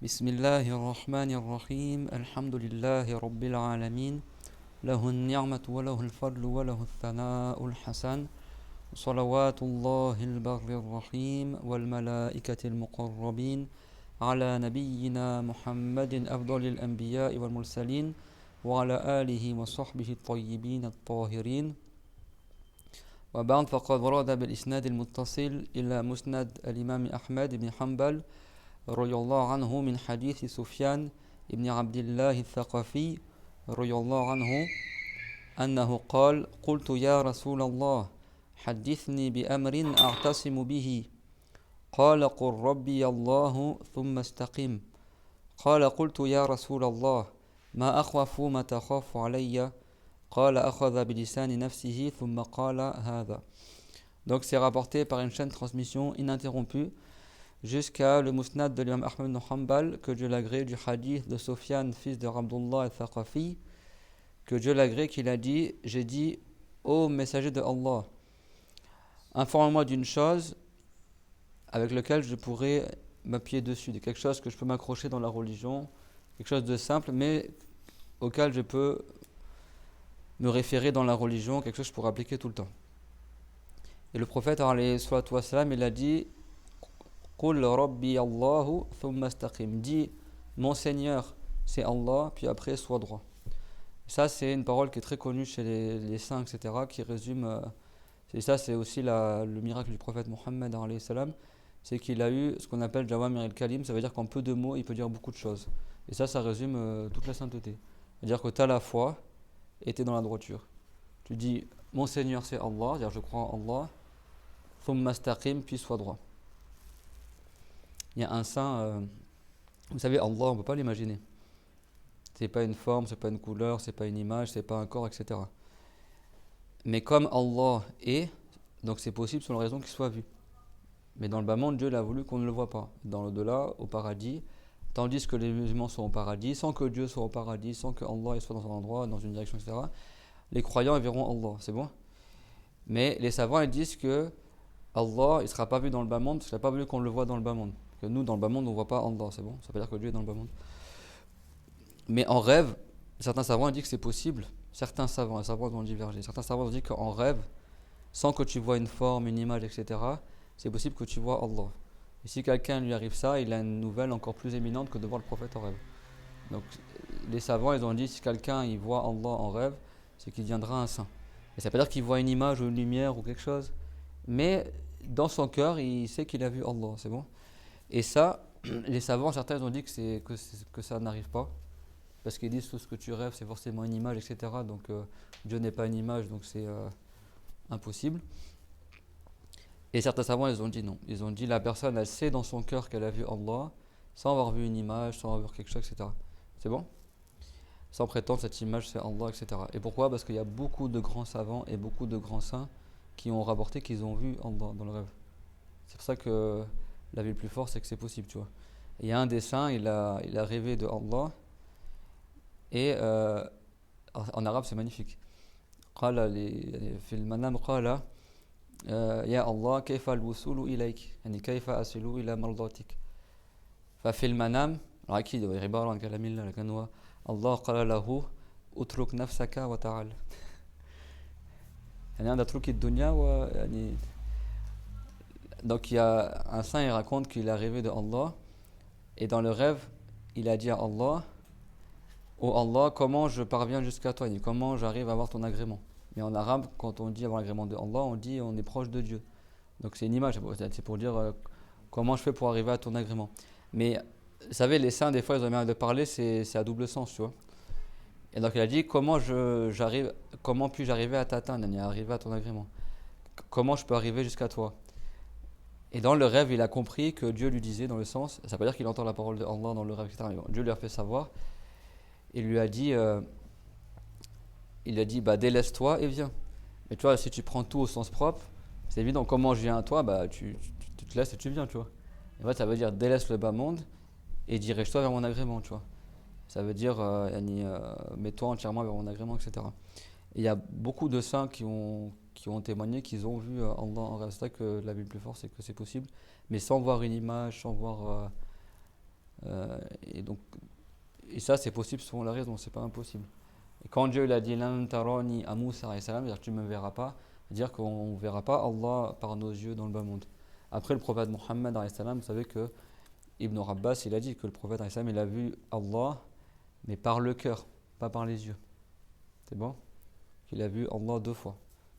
بسم الله الرحمن الرحيم الحمد لله رب العالمين له النعمة وله الفضل وله الثناء الحسن صلوات الله البر الرحيم والملائكة المقربين على نبينا محمد أفضل الأنبياء والمرسلين وعلى آله وصحبه الطيبين الطاهرين وبعد فقد ورد بالإسناد المتصل إلى مسند الإمام أحمد بن حنبل رضي الله عنه من حديث سفيان بن عبد الله الثقفي رضي الله عنه أنه قال قلت يا رسول الله حدثني بأمر أعتصم به قال قل ربي الله ثم استقم قال قلت يا رسول الله ما أخوف ما تخاف علي قال أخذ بلسان نفسه ثم قال هذا. Donc c'est rapporté par une chaîne de transmission ininterrompue jusqu'à le musnad de l'imam Ahmed ibn Hanbal, que Dieu l'agrée, du hadith de Sufyan, fils de Abdullah al-Thaqafi, que Dieu l'agrée, qu'il a dit, j'ai dit, ô messager de Allah, informe-moi d'une chose avec laquelle je pourrais m'appuyer dessus, de quelque chose que je peux m'accrocher dans la religion, quelque chose de simple, mais auquel je peux me référer dans la religion, quelque chose que je pourrais appliquer tout le temps. Et le prophète, alayhi salatu wassalam, il a dit, Qul Rabbi Allahu thumma istaqim. Dis, mon Seigneur, c'est Allah, puis après, sois droit. Ça, c'est une parole qui est très connue chez les saints, etc., qui résume. Et ça, c'est aussi le miracle du prophète Mohammed, alayhi salam, c'est qu'il a eu ce qu'on appelle Jawamir al-Kalim, ça veut dire qu'en peu de mots, il peut dire beaucoup de choses. Et ça résume toute la sainteté. C'est-à-dire que tu as la foi et tu es dans la droiture. Tu dis, mon Seigneur, c'est Allah, c'est-à-dire je crois en Allah, thumma istaqim, puis sois droit. Il y a un saint, vous savez, Allah, on ne peut pas l'imaginer. C'est pas une forme, c'est pas une couleur, c'est pas une image, c'est pas un corps, etc. Mais comme Allah est, donc c'est possible selon la raison qu'il soit vu. Mais dans le bas monde, Dieu l'a voulu qu'on ne le voit pas. Dans l'au-delà, au paradis, tandis que les musulmans sont au paradis, sans que Dieu soit au paradis, sans que Allah soit dans un endroit, dans une direction, etc. Les croyants ils verront Allah, c'est bon. Mais les savants ils disent que Allah, il ne sera pas vu dans le bas monde, parce qu'il n'a pas voulu qu'on le voit dans le bas monde. Que nous, dans le bas monde, on ne voit pas Allah, c'est bon. Ça veut dire que Dieu est dans le bas monde. Mais en rêve, certains savants ont dit que c'est possible. Certains savants, les savants ont divergé. Certains savants ont dit qu'en rêve, sans que tu vois une forme, une image, etc., c'est possible que tu vois Allah. Et si quelqu'un lui arrive ça, il a une nouvelle encore plus éminente que de voir le prophète en rêve. Donc les savants, ils ont dit si quelqu'un il voit Allah en rêve, c'est qu'il deviendra un saint. Et ça veut pas dire qu'il voit une image ou une lumière ou quelque chose. Mais dans son cœur, il sait qu'il a vu Allah, c'est bon. Et ça, les savants, certains ont dit que ça n'arrive pas. Parce qu'ils disent tout ce que tu rêves, c'est forcément une image, etc. Donc Dieu n'est pas une image, donc c'est impossible. Et certains savants, ils ont dit non. Ils ont dit la personne, elle sait dans son cœur qu'elle a vu Allah, sans avoir vu une image, sans avoir vu quelque chose, etc. C'est bon? Sans prétendre cette image c'est Allah, etc. Et pourquoi? Parce qu'il y a beaucoup de grands savants et beaucoup de grands saints qui ont rapporté qu'ils ont vu Allah dans le rêve. C'est pour ça que la vie le plus forte, c'est que c'est possible, tu vois. Et il y a un des saints, il a rêvé de Allah, et en arabe c'est magnifique. قال في المنام قال يا الله كيف الوصول إليك يعني كيف أصل إلى مرضاتك ففي المنام أكيد عبارة عن كلام الله لكن هو الله قال له اترك نفسك وتعال يعني عند اترك الدنيا ويعني. Donc il y a un saint, il raconte qu'il a rêvé de Allah et dans le rêve il a dit à Allah, oh Allah, comment je parviens jusqu'à toi, comment j'arrive à avoir ton agrément. Mais en arabe, quand on dit avoir l'agrément de Allah, on dit on est proche de Dieu. Donc c'est une image, c'est pour dire comment je fais pour arriver à ton agrément. Mais vous savez, les saints, des fois, ils ont bien de parler, c'est à double sens, tu vois. Et donc il a dit comment puis-je arriver à t'atteindre, arriver à ton agrément. Comment je peux arriver jusqu'à toi. Et dans le rêve, il a compris que Dieu lui disait, dans le sens, ça veut pas dire qu'il entend la parole de Allah dans le rêve, etc. Mais bon, Dieu lui a fait savoir, il lui a dit, bah délaisse-toi et viens. Mais tu vois, si tu prends tout au sens propre, c'est évident, comment je viens à toi, bah tu te laisses et tu viens, tu vois. Et en fait, ça veut dire délaisse le bas monde et dirige-toi vers mon agrément, tu vois. Ça veut dire mets-toi entièrement vers mon agrément, etc. Et il y a beaucoup de saints qui ont témoigné qu'ils ont vu Allah en rêve. C'est ça que la Bible plus fort, c'est que c'est possible, mais sans voir une image, sans voir Et donc, et ça c'est possible selon la raison, c'est pas impossible. Et quand Dieu il a dit Lan tarani à Moussa alayhi salam, c'est-à-dire que tu ne me verras pas, c'est-à-dire qu'on ne verra pas Allah par nos yeux dans le bas monde. Après le prophète Mohammed alayhi salam, vous savez que Ibn Abbas il a dit que le prophète alayhi salam, il a vu Allah mais par le cœur, pas par les yeux. C'est bon? Il a vu Allah 2 fois.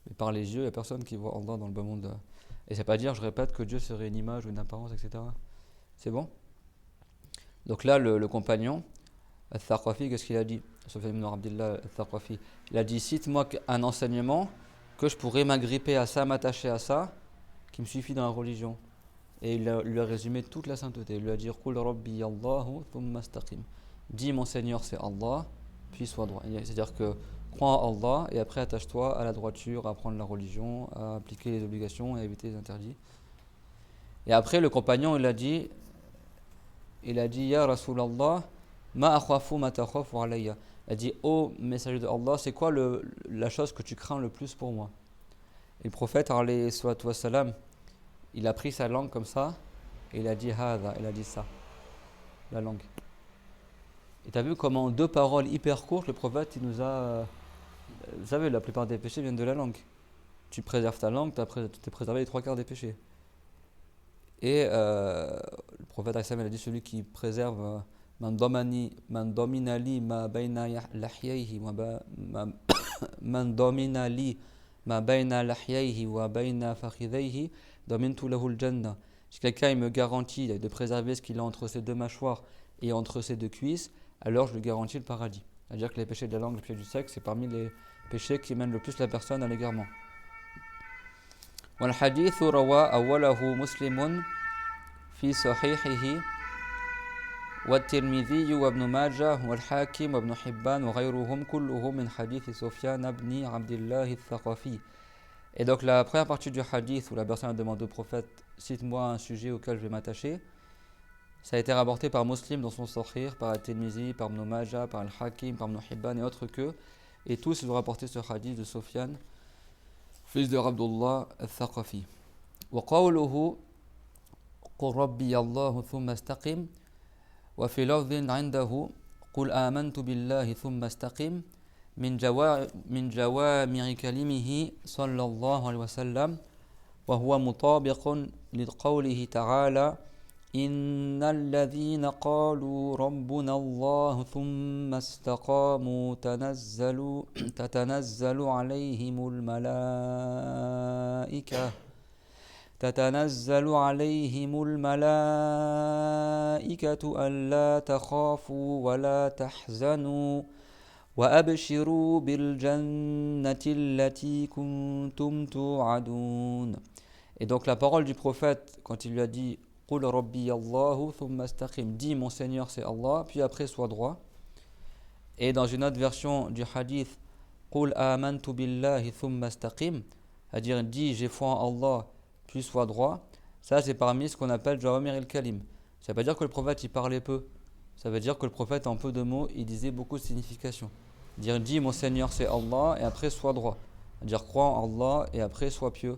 Mais par les yeux, il n'y a personne qui voit Allah dans le bas monde. Et c'est pas dire, je répète, que Dieu serait une image ou une apparence, etc. C'est bon? Donc là, le compagnon, Al-Thaqafi, qu'est-ce qu'il a dit? Sufyan ibn Abdillah Al-Thaqafi. Il a dit, cite-moi un enseignement que je pourrais m'agripper à ça, m'attacher à ça, qui me suffit dans la religion. Et lui a résumé toute la sainteté. Il lui a dit, Qul Rabbi Allahu thumma istaqim. Dis mon Seigneur c'est Allah, puis sois droit. C'est-à-dire que crois en Allah et après attache-toi à la droiture, à apprendre la religion, à appliquer les obligations et à éviter les interdits. Et après le compagnon il a dit Ya Rasulallah, ma akhafu ma takhafu alayya. Il a dit ô messager de Allah, c'est quoi la chose que tu crains le plus pour moi? Et le prophète alayhi salatu wassalam, il a pris sa langue comme ça et il a dit Hada, il a dit ça, la langue. Et tu as vu comment en 2 paroles hyper courtes, le prophète il nous a. Vous savez, la plupart des péchés viennent de la langue. Tu préserves ta langue, tu t'es préservé les 3 quarts des péchés. Et le prophète Aïssam a dit celui qui préserve man domina li ma bayna lahyayhi man domina li ma bayna lahyayhi wa bayna fakhidayhi domintu lahu al-jannah. Si quelqu'un il me garantit de préserver ce qu'il a entre ses 2 mâchoires et entre ses 2 cuisses, alors je lui garantis le paradis. C'est-à-dire que les péchés de la langue, les péchés du sexe, c'est parmi les péchés qui mènent le plus la personne à l'égarement. والحديث روى أوله مسلم في صحيحه والترمذي وابن ماجه والحاكم وابن حبان وغيرهم كلهم من حديث سفيان بن عبد الله الثقفي. Et donc la première partie du hadith où la personne demande au prophète cite-moi un sujet auquel je vais m'attacher, ça a été rapporté par Muslim dans son Sahih, par Al-Tirmizi, par Ibn Majah, par Al-Hakim, par Ibn Hibban et autres que. Et tous ils ont rapporté ce hadith de Sufyan, fils de Abdullah al-Thaqafi. وقوله قل ربي الله ثم استقم وفي لفظ عنده قل آمنت بالله ثم استقم من جوامع كلمه صلى الله عليه وسلم وهو مطابق لقوله تعالى إن الذين قالوا ربنا الله ثم استقاموا تتنزل عليهم الملائكة ألا تخافوا ولا تحزنوا وأبشروا بالجنة التي كنتم توعدون. Et donc la parole du prophète quand il lui a dit قُلْ رَبِّيَ اللَّهُ ثُمَّ اسْتَقِمْ, dis mon Seigneur c'est Allah, puis après sois droit. Et dans une autre version du hadith قُلْ آمَنْتُ بِاللَّهِ ثُمَّ اسْتَقِمْ, c'est-à-dire dis j'ai foi en Allah puis sois droit. Ça c'est parmi ce qu'on appelle Jawamir al-Kalim. Ça veut pas dire que le prophète il parlait peu, ça veut dire que le prophète en peu de mots il disait beaucoup de significations. Dire dis mon Seigneur c'est Allah et après sois droit, dire crois en Allah et après sois pieux,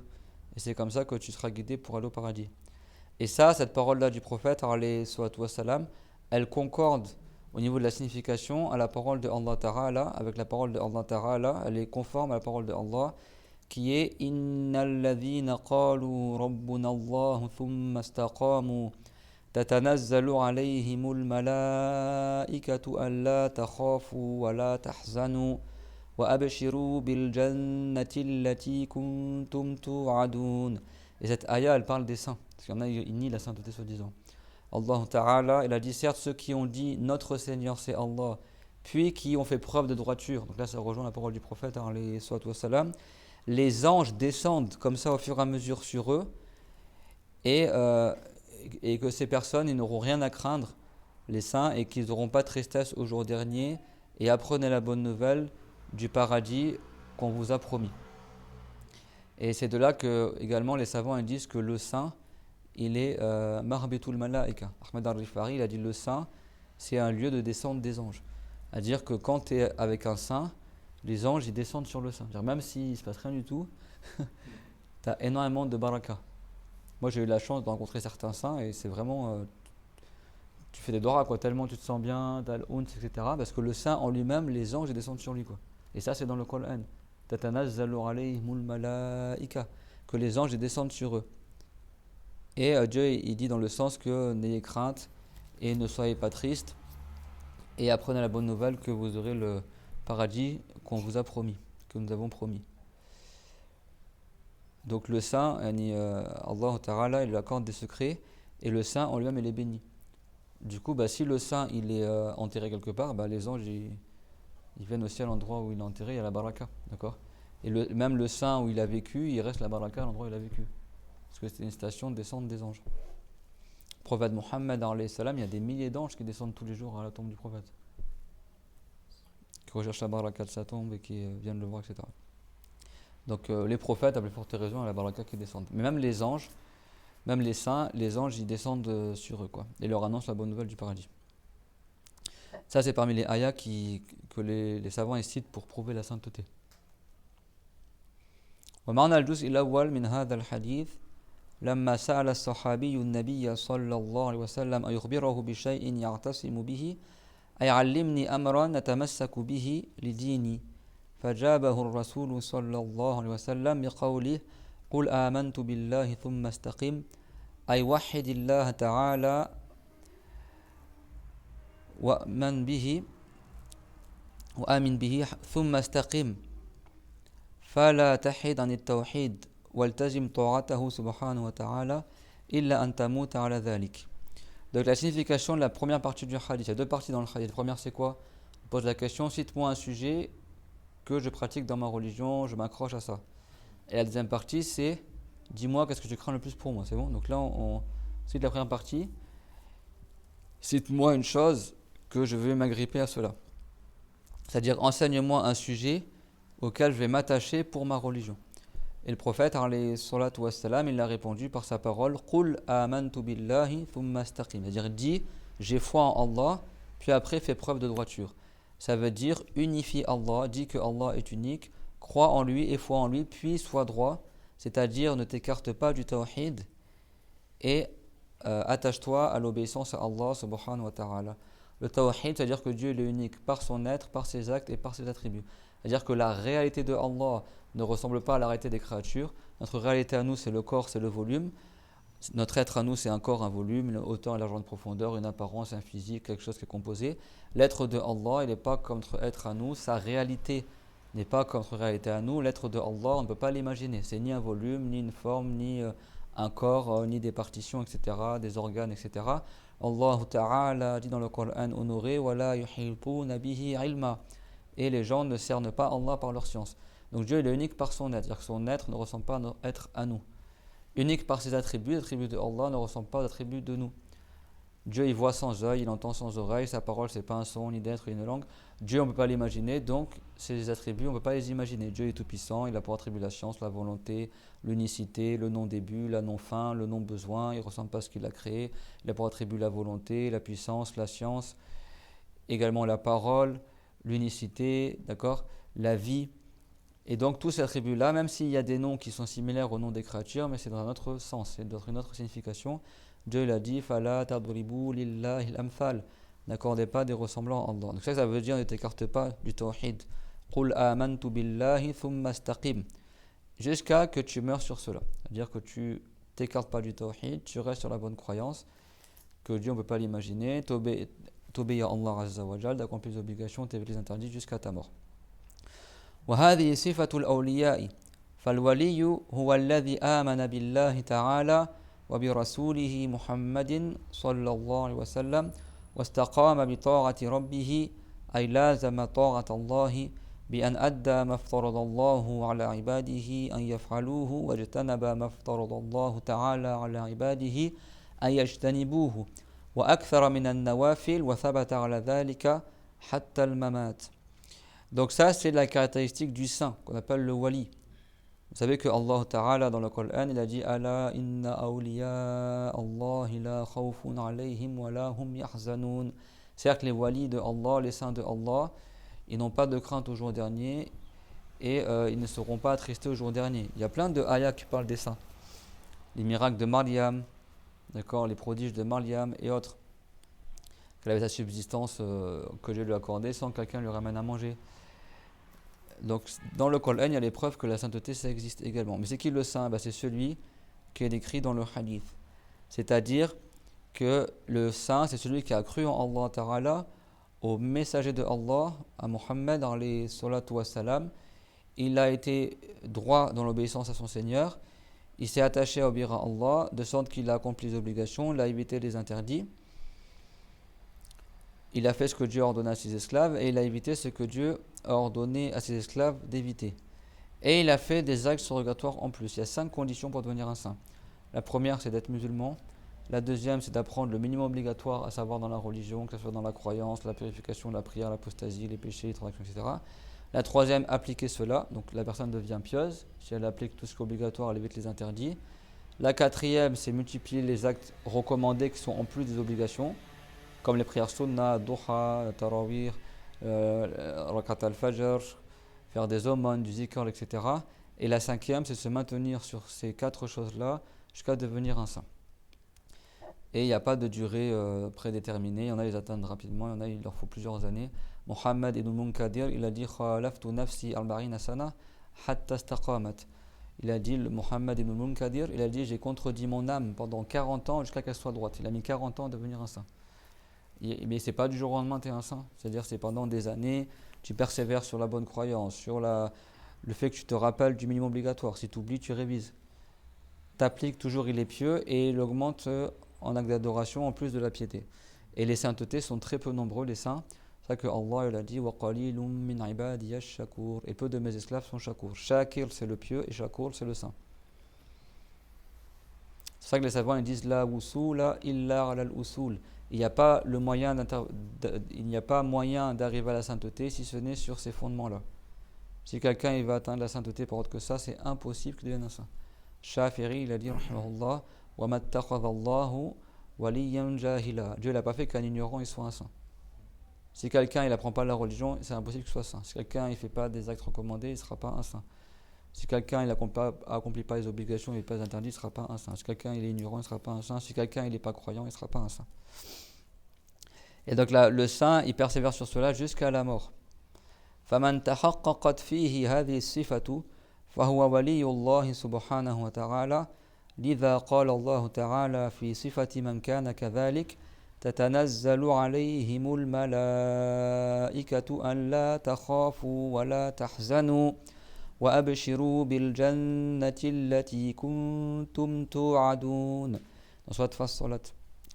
et c'est comme ça que tu seras guidé pour aller au paradis. Et ça, cette parole-là du prophète, elle concorde au niveau de la signification à la parole de Allah Ta'ala, avec la parole de Allah Ta'ala, elle est conforme à la parole de Allah, qui est Innal ladhina qalu rabbuna Allah thumma istaqamu tatanazzalu alayhimul malaikatu alla takhafu wa la tahzanu wa abshiru bil jannati allati kuntum tu'adun. Et cette ayah, elle parle des saints. Parce qu'il y en a, ils nient la sainteté soi-disant. Allah Ta'ala, il a dit certes ceux qui ont dit notre Seigneur c'est Allah, puis qui ont fait preuve de droiture. Donc là, ça rejoint la parole du prophète, les anges descendent comme ça au fur et à mesure sur eux, et que ces personnes, ils n'auront rien à craindre, les saints, et qu'ils n'auront pas de tristesse au jour dernier, et apprenez la bonne nouvelle du paradis qu'on vous a promis. Et c'est de là que également les savants disent que le saint, il est Marbitul Malaika. Ahmed al-Rifari, il a dit le saint, c'est un lieu de descente des anges. C'est-à-dire que quand tu es avec un saint, les anges ils descendent sur le saint. Même s'il ne se passe rien du tout, tu as énormément de baraka. Moi j'ai eu la chance de rencontrer certains saints et c'est vraiment. Tu fais des doras, quoi, tellement tu te sens bien, t'as le honte, etc. Parce que le saint en lui-même, les anges, ils descendent sur lui, quoi. Et ça, c'est dans le Coran. Tatanazzalu alayhimul malaika. Que les anges, ils descendent sur eux. Et Dieu, il dit dans le sens que n'ayez crainte et ne soyez pas tristes et apprenez la bonne nouvelle que vous aurez le paradis qu'on vous a promis, que nous avons promis. Donc le saint, Allah Ta'ala, il lui accorde des secrets et le saint en lui-même, il est béni. Du coup, si le saint il est enterré quelque part, les anges ils viennent aussi à l'endroit où il est enterré, il y a la baraka, d'accord. Et même le saint où il a vécu, il reste la baraka à l'endroit où il a vécu. Parce que c'est une station de descente des anges. Le prophète Mohammed, il y a des milliers d'anges qui descendent tous les jours à la tombe du prophète. Qui recherchent la baraka de sa tombe et qui viennent le voir, etc. Donc les prophètes, à plus forte raison, à la baraka qui descendent. Mais même les anges, même les saints, les anges, ils descendent sur eux, quoi. Et leur annoncent la bonne nouvelle du paradis. Ça, c'est parmi les ayats que les savants citent pour prouver la sainteté. ومعنى الجزء الأول من هذا الحديث لما سأل الصحابي النبي صلى الله عليه وسلم أن يخبره بشيء يعتصم به أي علمني أمرا نتمسك به لديني فجابه الرسول صلى الله عليه وسلم بقوله قل آمنت بالله ثم استقم أي وحد الله تعالى وآمن به ثم استقم فلا تحد عن التوحيد والتزم طاعته سبحانه وتعالى إلا أن تموت على ذلك. Donc la signification de la première partie du hadith, il y a deux parties dans le hadith. La première c'est quoi? On pose la question, cite-moi un sujet que je pratique dans ma religion, je m'accroche à ça. Et la deuxième partie c'est, dis-moi qu'est-ce que tu crains le plus pour moi, c'est bon? Donc là on cite la première partie, cite-moi une chose que je vais m'agripper à cela. C'est-à-dire enseigne-moi un sujet auquel je vais m'attacher pour ma religion. Et le prophète, alayhi salatu wassalam, il a répondu par sa parole Qul amantu billahi thumma astaqim. C'est-à-dire, dis, j'ai foi en Allah, puis après fais preuve de droiture. Ça veut dire, unifie Allah, dis que Allah est unique, crois en lui et foi en lui, puis sois droit. C'est-à-dire, ne t'écarte pas du tawhid et attache-toi à l'obéissance à Allah subhanahu wa ta'ala. Le tawhid, c'est-à-dire que Dieu est unique par son être, par ses actes et par ses attributs. C'est-à-dire que la réalité de Allah ne ressemble pas à la réalité des créatures. Notre réalité à nous, c'est le corps, c'est le volume. Notre être à nous, c'est un corps, un volume, une hauteur, une largeur de profondeur, une apparence, un physique, quelque chose qui est composé. L'être de Allah, il n'est pas comme notre être à nous. Sa réalité n'est pas comme notre réalité à nous. L'être de Allah, on ne peut pas l'imaginer. C'est ni un volume, ni une forme, ni un corps, ni des partitions, etc., des organes, etc. Allah Ta'ala dit dans le Coran honoré وَلَا يُحِيطُونَ بِهِ عِلْمًا. Et les gens ne cernent pas Allah par leur science. Donc Dieu il est unique par son être, c'est-à-dire que son être ne ressemble pas à notre être à nous. Unique par ses attributs, les attributs de Allah ne ressemblent pas aux attributs de nous. Dieu il voit sans œil, il entend sans oreille, sa parole c'est pas un son, ni d'être, ni une langue. Dieu on ne peut pas l'imaginer, donc ses attributs on ne peut pas les imaginer. Dieu est tout puissant, il a pour attribut la science, la volonté, l'unicité, le non-début, la non-fin, le non-besoin, il ne ressemble pas à ce qu'il a créé. Il a pour attribut la volonté, la puissance, la science, également la parole, l'unicité, d'accord, la vie. Et donc tous ces attributs-là, même s'il y a des noms qui sont similaires aux noms des créatures, mais c'est dans un autre sens, c'est dans une autre signification. Dieu l'a dit, Fala tadribu lillahi al-amthal. N'accordez pas des ressemblants à Allah. Donc ça veut dire ne t'écarte pas du tawhid. Qul amantu billahi thumma astaqim. Jusqu'à que tu meurs sur cela. C'est-à-dire que tu t'écartes pas du tawhid, tu restes sur la bonne croyance, que Dieu on ne peut pas l'imaginer, t'obéis à Allah Azza wa Jal, d'accomplir les obligations, t'éviter les interdits jusqu'à ta mort. وهذه صفة الأولياء فالولي هو الذي آمن بالله تعالى وبرسوله محمد صلى الله عليه وسلم واستقام بطاعة ربه أي لازم طاعة الله بأن أدى ما افترض الله على عباده أن يفعلوه واجتنب ما افترض الله تعالى على عباده أن يجتنبوه وأكثر من النوافل وثبت على ذلك حتى الممات. Donc ça c'est la caractéristique du saint qu'on appelle le wali. Vous savez que Allah Ta'ala dans le Coran il a dit Ala inna awliya Allah la khawfun alayhim wa la hum yahzanun. C'est-à-dire que les walis de Allah, les saints de Allah, ils n'ont pas de crainte au jour dernier et ils ne seront pas attristés au jour dernier. Il y a plein de ayats qui parlent des saints. Les miracles de Maryam, d'accord, les prodiges de Maryam et autres. qu'il avait sa subsistance que Dieu lui a accordée sans que quelqu'un lui ramène à manger. Donc dans le Coran, il y a les preuves que la sainteté ça existe également. Mais c'est qui le saint? C'est celui qui est décrit dans le hadith. C'est-à-dire que le saint, c'est celui qui a cru en Allah Ta'ala, au messager de Allah, à Muhammad alayhi salatu wassalam. Il a été droit dans l'obéissance à son Seigneur. Il s'est attaché à obéir à Allah, de sorte qu'il a accompli les obligations, il a évité les interdits. Il a fait ce que Dieu a ordonné à ses esclaves et il a évité ce que Dieu a ordonné à ses esclaves d'éviter. Et il a fait des actes surrogatoires en plus. Il y a 5 conditions pour devenir un saint. La première, c'est d'être musulman. La deuxième, c'est d'apprendre le minimum obligatoire, à savoir dans la religion, que ce soit dans la croyance, la purification, la prière, l'apostasie, les péchés, les transactions, etc. La troisième, appliquer cela. Donc la personne devient pieuse. Si elle applique tout ce qui est obligatoire, elle évite les interdits. La quatrième, c'est multiplier les actes recommandés qui sont en plus des obligations, comme les prières sunnah, duha, tarawih, rakat al-fajr, faire des aumônes, du zikr, etc. Et la cinquième, c'est se maintenir sur ces 4 choses-là jusqu'à devenir un saint. Et il n'y a pas de durée prédéterminée. Il y en a, ils atteignent rapidement. Il y en a, il leur faut plusieurs années. Muhammad ibn Munkadir, il a dit Khalaftu nafsi al-barina sana hatta istaqamat. Il a dit, Muhammad ibn Munkadir, il a dit j'ai contredit mon âme pendant 40 ans jusqu'à qu'elle soit droite. Il a mis 40 ans à devenir un saint. Mais c'est pas du jour au lendemain tu es un saint. C'est-à-dire c'est pendant des années, tu persévères sur la bonne croyance, sur le fait que tu te rappelles du minimum obligatoire. Si tu oublies, tu révises. T'appliques toujours il est pieux et il augmente en acte d'adoration en plus de la piété. Et les saintetés sont très peu nombreux, les saints. C'est ça que Allah il a dit وَقَلِيلٌ مِّنْ عِبَادِيَ الشَّكُورِ. Et peu de mes esclaves sont shakur. Shakir c'est le pieux et shakur c'est le saint. C'est ça que les savants ils disent la wusula illa ala al-usul. Il n'y a pas moyen d'arriver à la sainteté si ce n'est sur ces fondements-là. Si quelqu'un il va atteindre la sainteté par autre que ça, c'est impossible qu'il devienne un saint. Shafi'i il a dit rahimahullah wa mattakhadha Allahu waliyan jahila. Dieu n'a pas fait qu'un ignorant il soit un saint. Si quelqu'un il apprend pas la religion, c'est impossible qu'il soit saint. Si quelqu'un il fait pas des actes recommandés, il ne sera pas un saint. Si quelqu'un il accomplit pas les obligations et pas les interdits, il ne sera pas un saint. Si quelqu'un il est ignorant, il ne sera pas un saint. Si quelqu'un il n'est pas croyant, il ne sera pas un saint. Et donc là, le saint, il persévère sur cela jusqu'à la mort. فَمَنْ تَحَقَّقَتْ فِيهِ هَذِهِ الصِّفَةُ فَهُوَ وَلِيُّ اللَّهِ سُبْحَانَهُ وَتَعَالَى لذا قال الله تعالى في صفة من كان كذلك تتنزل عليهم الملائكة أن لا تخافوا ولا تحزنوا وأبشروا بالجنة التي كنتم توعدون. Dans Surat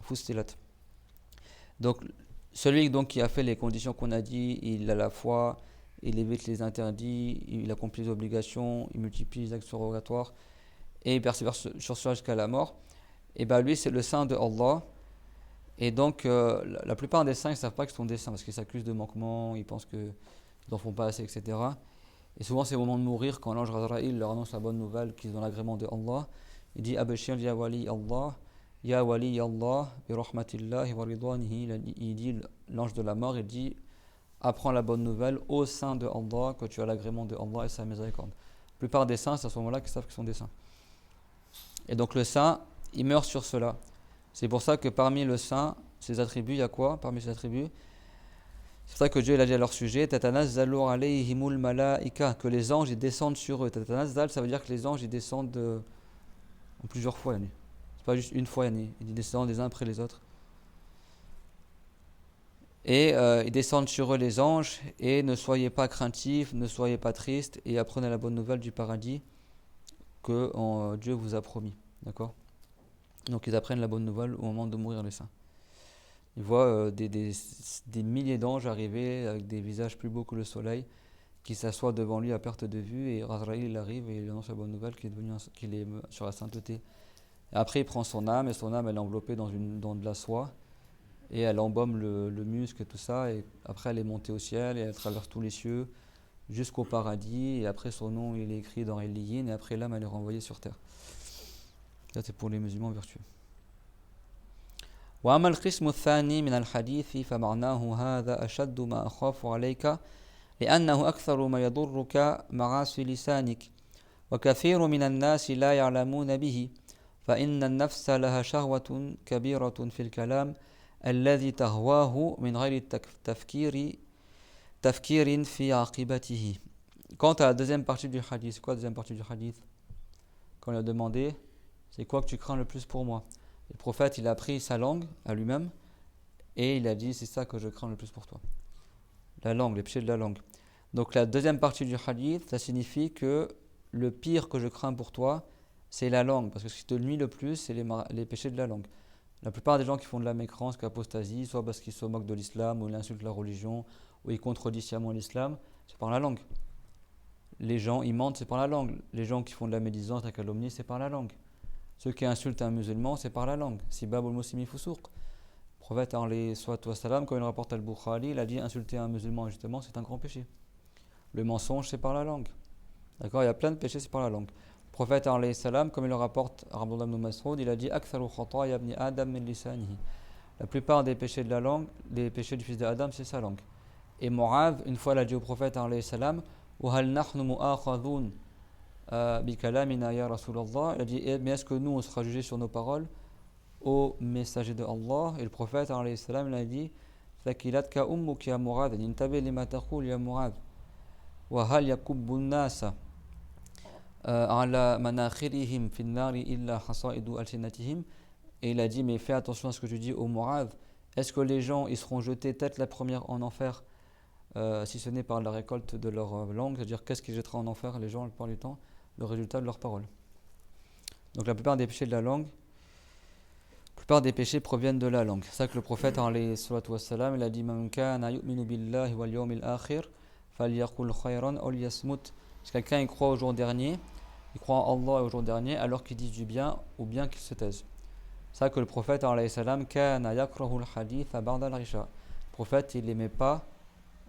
Fussilat. Donc, celui donc, qui a fait les conditions qu'on a dit, il a la foi, il évite les interdits, il accomplit les obligations, il multiplie les actes surrogatoires et il persévère sur cela jusqu'à la mort, et lui c'est le saint de Allah. Et donc la plupart des saints ils ne savent pas qu'ils sont des saints parce qu'ils s'accusent de manquements, ils pensent qu'ils n'en font pas assez, etc. Et souvent c'est au moment de mourir quand l'ange Razraïl leur annonce la bonne nouvelle qu'ils ont l'agrément de Allah. Il dit Abashir ya wali Allah, ya wali Allah bi rahmatillahi wa ridwanihi. Il dit l'ange de la mort, il dit apprends la bonne nouvelle au saint de Allah que tu as l'agrément de Allah et sa miséricorde. La plupart des saints c'est à ce moment-là qu'ils savent qu'ils sont des saints. Et donc le saint, il meurt sur cela. C'est pour ça que parmi le saint, ses attributs, il y a quoi parmi ses attributs? C'est pour ça que Dieu il a dit à leur sujet Tatanazzalu alayhimul malaika, que les anges ils descendent sur eux. Tatanazzal, ça veut dire que les anges ils descendent en plusieurs fois l'année. C'est pas juste une fois l'année, ils descendent les uns après les autres. Et ils descendent sur eux les anges, et ne soyez pas craintifs, ne soyez pas tristes, et apprenez la bonne nouvelle du paradis que Dieu vous a promis. D'accord? Donc ils apprennent la bonne nouvelle au moment de mourir les saints. Ils voient des milliers d'anges arriver avec des visages plus beaux que le soleil, qui s'assoient devant lui à perte de vue, et Razraïl il arrive et il annonce la bonne nouvelle qu'il est sur la sainteté. Et après il prend son âme, et son âme elle est enveloppée dans de la soie, et elle embaume le muscle et tout ça, et après elle est montée au ciel, et elle traverse tous les cieux, jusqu'au paradis, et après son nom il est écrit dans Eliyin, et après l'âme elle est renvoyée sur terre. Ça c'est pour les musulmans vertueux. وأما القسم الثاني من الحديث فمعناه هذا أشد ما أخاف عليك لأنه أكثر ما يضرك معاصي لسانك وكثير من الناس لا يعلمون به فإن النفس لها شهوة كبيرة في الكلام الذي تهواه من غير تفكير في عاقبته. Quant à la deuxième partie du hadith, c'est quoi la deuxième partie du hadith? Quand il a demandé, c'est quoi que tu crains le plus pour moi? Le prophète, il a pris sa langue à lui-même et il a dit, c'est ça que je crains le plus pour toi. La langue, les péchés de la langue. Donc la deuxième partie du hadith, ça signifie que le pire que je crains pour toi, c'est la langue. Parce que ce qui te nuit le plus, c'est les péchés de la langue. La plupart des gens qui font de la mécrance, qui apostasient, soit parce qu'ils se moquent de l'islam, ou ils insultent la religion, ou ils contredisent sciemment l'islam, c'est par la langue. Les gens, ils mentent, c'est par la langue. Les gens qui font de la médisance, la calomnie, c'est par la langue. Ceux qui insultent un musulman, c'est par la langue. Si babul muslimi fusuq. Le prophète, comme il rapporte al-Bukhari, il a dit insulter un musulman, justement, c'est un grand péché. Le mensonge, c'est par la langue. D'accord? Il y a plein de péchés, c'est par la langue. Le prophète, comme il le rapporte à Abdullah ibn Mas'ud, il a dit Aktharu khataya ibn Adam min lisanihi. La plupart des péchés de la langue, les péchés du fils d'Adam, c'est sa langue. Et Mu'adh, une fois, il a dit au prophète, wa hal nahnu mu'akhadhun bi kalamina ya Rasulallah. Il a dit mais est-ce que nous, on sera jugés sur nos paroles au messager de Allah? Et le prophète, il a dit Thakilatka ummuk ya Mu'adh, intabi lima taqul ya Mu'adh. وهل يكب الناس على مناخرهم في النار إلا حصائد ألسنتهم. Et il a dit mais fais attention à ce que tu dis au Mu'adh. Est-ce que les gens ils seront jetés tête la première en enfer si ce n'est par la récolte de leur langue, c'est-à-dire qu'est-ce qui jettera en enfer les gens la plupart du temps? Le résultat de leurs paroles. Donc la plupart des péchés de la langue, la plupart des péchés proviennent de la langue. C'est ça que le prophète alayhi salatu wassalam, il a dit man kana yu'minu billahi wal yawmil akhir falyaqul khayran aw liyasmut. Si quelqu'un il croit au jour dernier, il croit en Allah et au jour dernier, alors qu'il dit du bien ou bien qu'il se taise. C'est ça que le prophète alayhi salam kana yakrahu al-hadith ba'da al-isha. Le prophète il n'aimait pas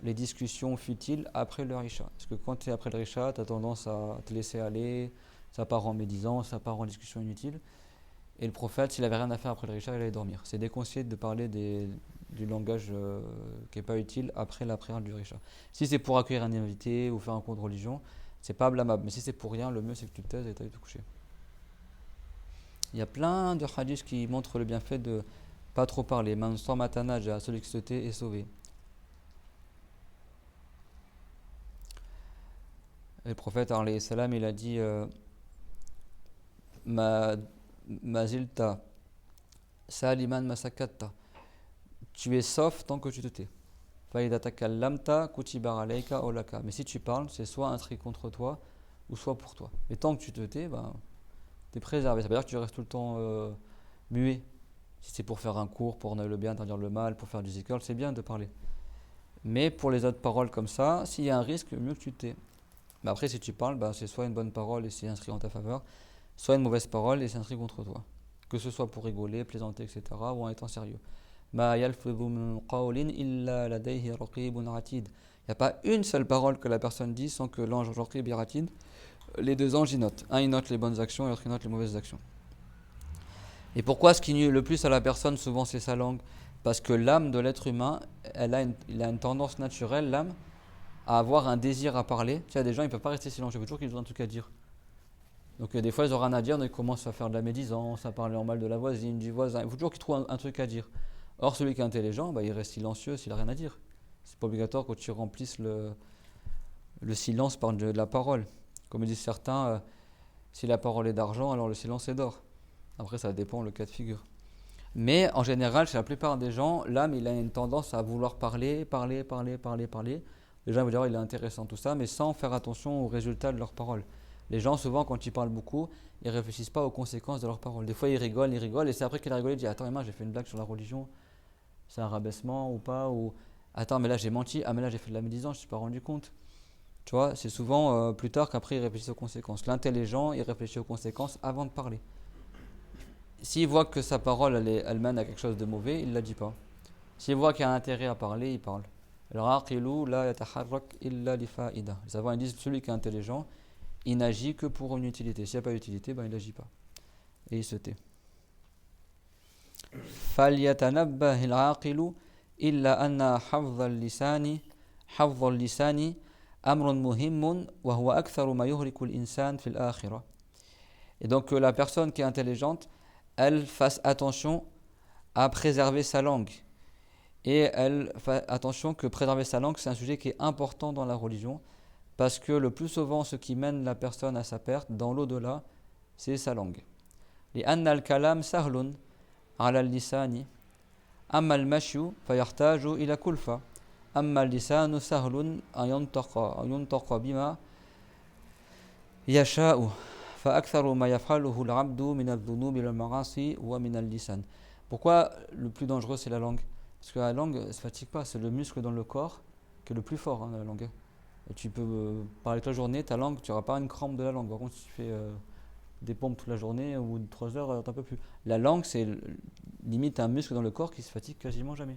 les discussions futiles après le Isha. Parce que quand tu es après le Isha, tu as tendance à te laisser aller, ça part en médisance, ça part en discussion inutile. Et le prophète, s'il avait rien à faire après le Isha, il allait dormir. C'est déconseillé de parler du langage qui n'est pas utile après la prière du Isha. Si c'est pour accueillir un invité ou faire un cours de religion, c'est pas blâmable. Mais si c'est pour rien, le mieux c'est que tu te taises et tu ailles te coucher. Il y a plein de hadiths qui montrent le bienfait de pas trop parler. Man samatanaja, celui qui se tait est sauvé. Et le prophète alayhi salam, il a dit Mazilta saliman masakatta. Tu es sauf tant que tu te tais. Faïda takallamta kutiba alayka olaka. Mais si tu parles, c'est soit un tri contre toi ou soit pour toi. Et tant que tu te tais, tu es préservé. Ça veut dire que tu restes tout le temps muet. Si c'est pour faire un cours, pour le bien, interdire le mal, pour faire du zikr, c'est bien de parler. Mais pour les autres paroles comme ça, s'il y a un risque, mieux que tu te tais. Mais après, si tu parles, c'est soit une bonne parole et c'est inscrit en ta faveur, soit une mauvaise parole et c'est inscrit contre toi. Que ce soit pour rigoler, plaisanter, etc. ou en étant sérieux. Il n'y a pas une seule parole que la personne dit sans que l'ange Raqib et Atid, les deux anges y notent. Un, il note les bonnes actions et l'autre, il note les mauvaises actions. Et pourquoi ce qui nuit le plus à la personne, souvent, c'est sa langue? Parce que l'âme de l'être humain, il a une tendance naturelle, l'âme, à avoir un désir à parler. Tu sais, des gens, ils ne peuvent pas rester silencieux, il faut toujours qu'ils aient un truc à dire. Donc des fois, ils n'ont rien à dire, donc ils commencent à faire de la médisance, à parler en mal de la voisine, du voisin. Il faut toujours qu'ils trouvent un truc à dire. Or, celui qui est intelligent, il reste silencieux s'il n'a rien à dire. C'est pas obligatoire que tu remplisses le silence par de la parole. Comme disent certains, si la parole est d'argent, alors le silence est d'or. Après, ça dépend le cas de figure. Mais en général, chez la plupart des gens, l'âme, il a une tendance à vouloir parler. Les gens vont dire il est intéressant tout ça, mais sans faire attention aux résultats de leurs paroles. Les gens, souvent, quand ils parlent beaucoup, ils ne réfléchissent pas aux conséquences de leurs paroles. Des fois, ils rigolent, et c'est après qu'il a rigolé, il dit attends, Emma, j'ai fait une blague sur la religion, c'est un rabaissement ou pas? Ou attends, mais là j'ai menti, mais là j'ai fait de la médisance, je ne me suis pas rendu compte. Tu vois, c'est souvent plus tard qu'après ils réfléchissent aux conséquences. L'intelligent, il réfléchit aux conséquences avant de parler. S'il voit que sa parole, elle mène à quelque chose de mauvais, il ne la dit pas. S'il voit qu'il y a intérêt à parler, il parle. Alors, aqilu la yataharrak illa li fa'ida. Les savants disent celui qui est intelligent, il n'agit que pour une utilité. S'il n'y a pas d'utilité, il n'agit pas. Et il se tait. فَلْيَتَنَبَّهِ الْعَاقِلُ إِلَّا أَنَّ حَفْظَ اللِّسَانِ أَمْرٌ مُهِمٌ وَهُوَ أَكْثَرُ مَا يُهْلِكُ الْإِنسَانَ فِي الْآخِرَةِ. Et donc la personne qui est intelligente, elle fasse attention à préserver sa langue. Et elle fait attention que préserver sa langue, c'est un sujet qui est important dans la religion, parce que le plus souvent, ce qui mène la personne à sa perte, dans l'au-delà, c'est sa langue. لأن الكلام سهل على اللسان أما المشي فيحتاج إلى كلفة أما اللسان سهل أن ينطق بما يشاء فأكثر ما يفعله العبد من الذنوب والمعاصي ومن اللسان. Pourquoi le plus dangereux c'est la langue? Parce que la langue ne se fatigue pas, c'est le muscle dans le corps qui est le plus fort, la langue. Et tu peux parler toute la journée, ta langue, tu n'auras pas une crampe de la langue. Par contre, si tu fais des pompes toute la journée, au bout de 3 heures, t'en peux plus. La langue, c'est limite un muscle dans le corps qui se fatigue quasiment jamais.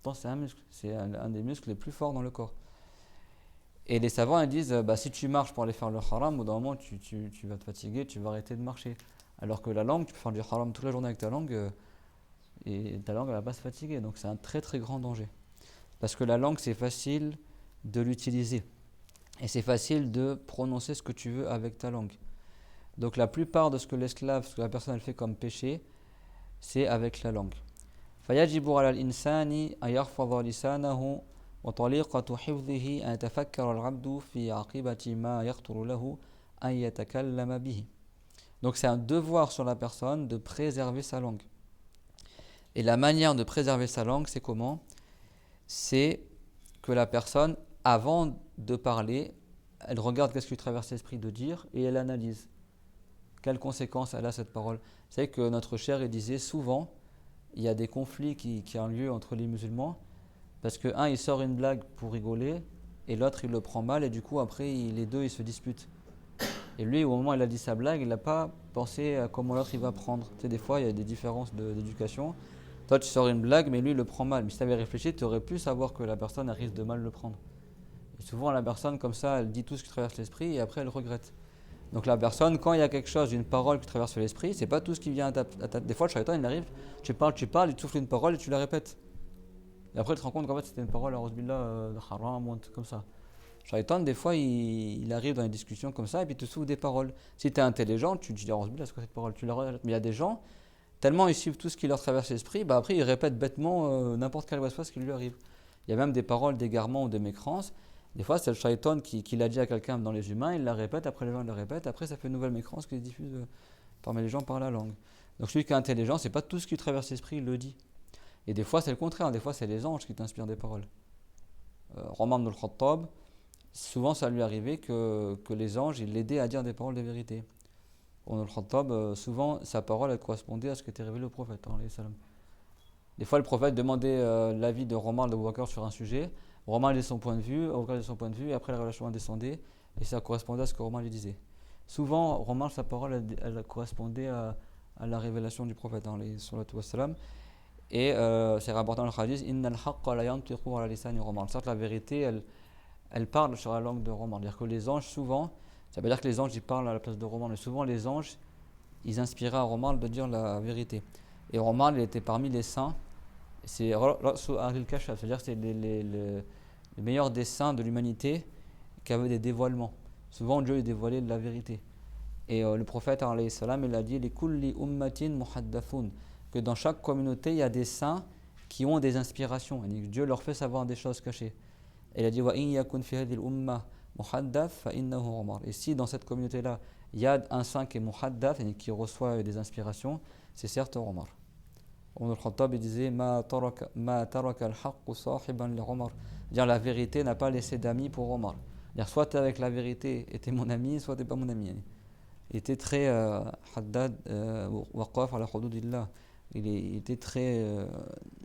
Pourtant, c'est un muscle, c'est un des muscles les plus forts dans le corps. Et les savants ils disent, si tu marches pour aller faire le haram, au bout d'un moment, tu vas te fatiguer, tu vas arrêter de marcher. Alors que la langue, tu peux faire du haram toute la journée avec ta langue, et ta langue, elle va pas se fatiguer. Donc, c'est un très très grand danger. Parce que la langue, c'est facile de l'utiliser. Et c'est facile de prononcer ce que tu veux avec ta langue. Donc la plupart de ce que l'esclave, ce que la personne elle fait comme péché, c'est avec la langue. فيجب على الإنسان أن يحفظ لسانه وطريقة حفظه أن يتفكر العبد في عاقبة ما يخطر له أن يتكلم به. Donc c'est un devoir sur la personne de préserver sa langue. Et la manière de préserver sa langue, c'est comment? C'est que la personne, avant de parler, elle regarde qu'est-ce qui lui traverse l'esprit de dire et elle analyse. Quelles conséquences elle a cette parole? C'est que notre cher il disait souvent, il y a des conflits qui ont lieu entre les musulmans parce que un il sort une blague pour rigoler et l'autre il le prend mal et du coup après les deux ils se disputent. Et lui au moment où il a dit sa blague, il n'a pas pensé à comment l'autre il va prendre. Tu sais, des fois il y a des différences d'éducation. Toi tu sors une blague mais lui il le prend mal. Mais si tu avais réfléchi, tu aurais pu savoir que la personne risque de mal le prendre. Et souvent la personne comme ça, elle dit tout ce qui traverse l'esprit et après elle regrette. Donc la personne, quand il y a quelque chose, une parole qui traverse l'esprit, c'est pas tout ce qui vient à ta. Des fois, le shaitan, il arrive, tu parles, il te souffle une parole et tu la répètes. Et après, tu te rends compte qu'en fait, c'était une parole, de haram ou un truc comme ça. Le shaitan, des fois, il arrive dans une discussion comme ça et puis il te souffle des paroles. Si tu es intelligent, tu te dis, c'est quoi cette parole? Tu la répètes. Mais il y a des gens, tellement ils suivent tout ce qui leur traverse l'esprit, après, ils répètent bêtement n'importe quelle ce qui lui arrive. Il y a même des paroles d'égarement ou de mécrance. Des fois, c'est le shaitan qui l'a dit à quelqu'un dans les humains, il la répète, après les gens la répètent, après ça fait une nouvelle mécrance qui se diffuse parmi les gens par la langue. Donc celui qui est intelligent, c'est pas tout ce qui traverse l'esprit, il le dit. Et des fois, c'est le contraire, des fois, c'est les anges qui t'inspirent des paroles. Omar ibn al-Khattab, souvent ça lui arrivait que les anges, ils l'aidaient à dire des paroles de vérité. Omar ibn al-Khattab, souvent, sa parole, elle correspondait à ce qui était révélé au prophète. Des fois, le prophète demandait l'avis de Omar ibn Bakr sur un sujet. Romain disait son point de vue, Abu son point de vue, et après la relation descendait, et ça correspondait à ce que Romain lui disait. Souvent, Romain, sa parole, elle correspondait à la révélation du prophète, et c'est rapporté dans le hadith, Innal haqqa la yantiqu ala lisani Romain. Certes, la vérité, elle parle sur la langue de Romain. C'est-à-dire que les anges, souvent, ça veut dire que les anges, ils parlent à la place de Romain, mais souvent, les anges, ils inspiraient à Romain de dire la vérité. Et Romain, il était parmi les saints. C'est c'est-à-dire que c'est les meilleurs des saints de l'humanité qui avaient des dévoilements. Souvent Dieu il dévoilait la vérité. Et le prophète alayhi salam, il a dit likulli ummatin muhaddathun, que dans chaque communauté il y a des saints qui ont des inspirations. Et Dieu leur fait savoir des choses cachées. Et il a dit wa in yakun fi hadhihi al-umma muhaddath fa innahu Umar. Et si dans cette communauté là il y a un saint qui est muhaddath et qui reçoit des inspirations, c'est certes Omar. Omar al-Khattab disait ma taraka al-haqq sahiban li Omar. Dire la vérité n'a pas laissé d'amis pour Omar. Dire soit tu es avec la vérité et tu es mon ami, soit tu n'es pas mon ami. Il était très haddad waqaf ala hududillah. Il était très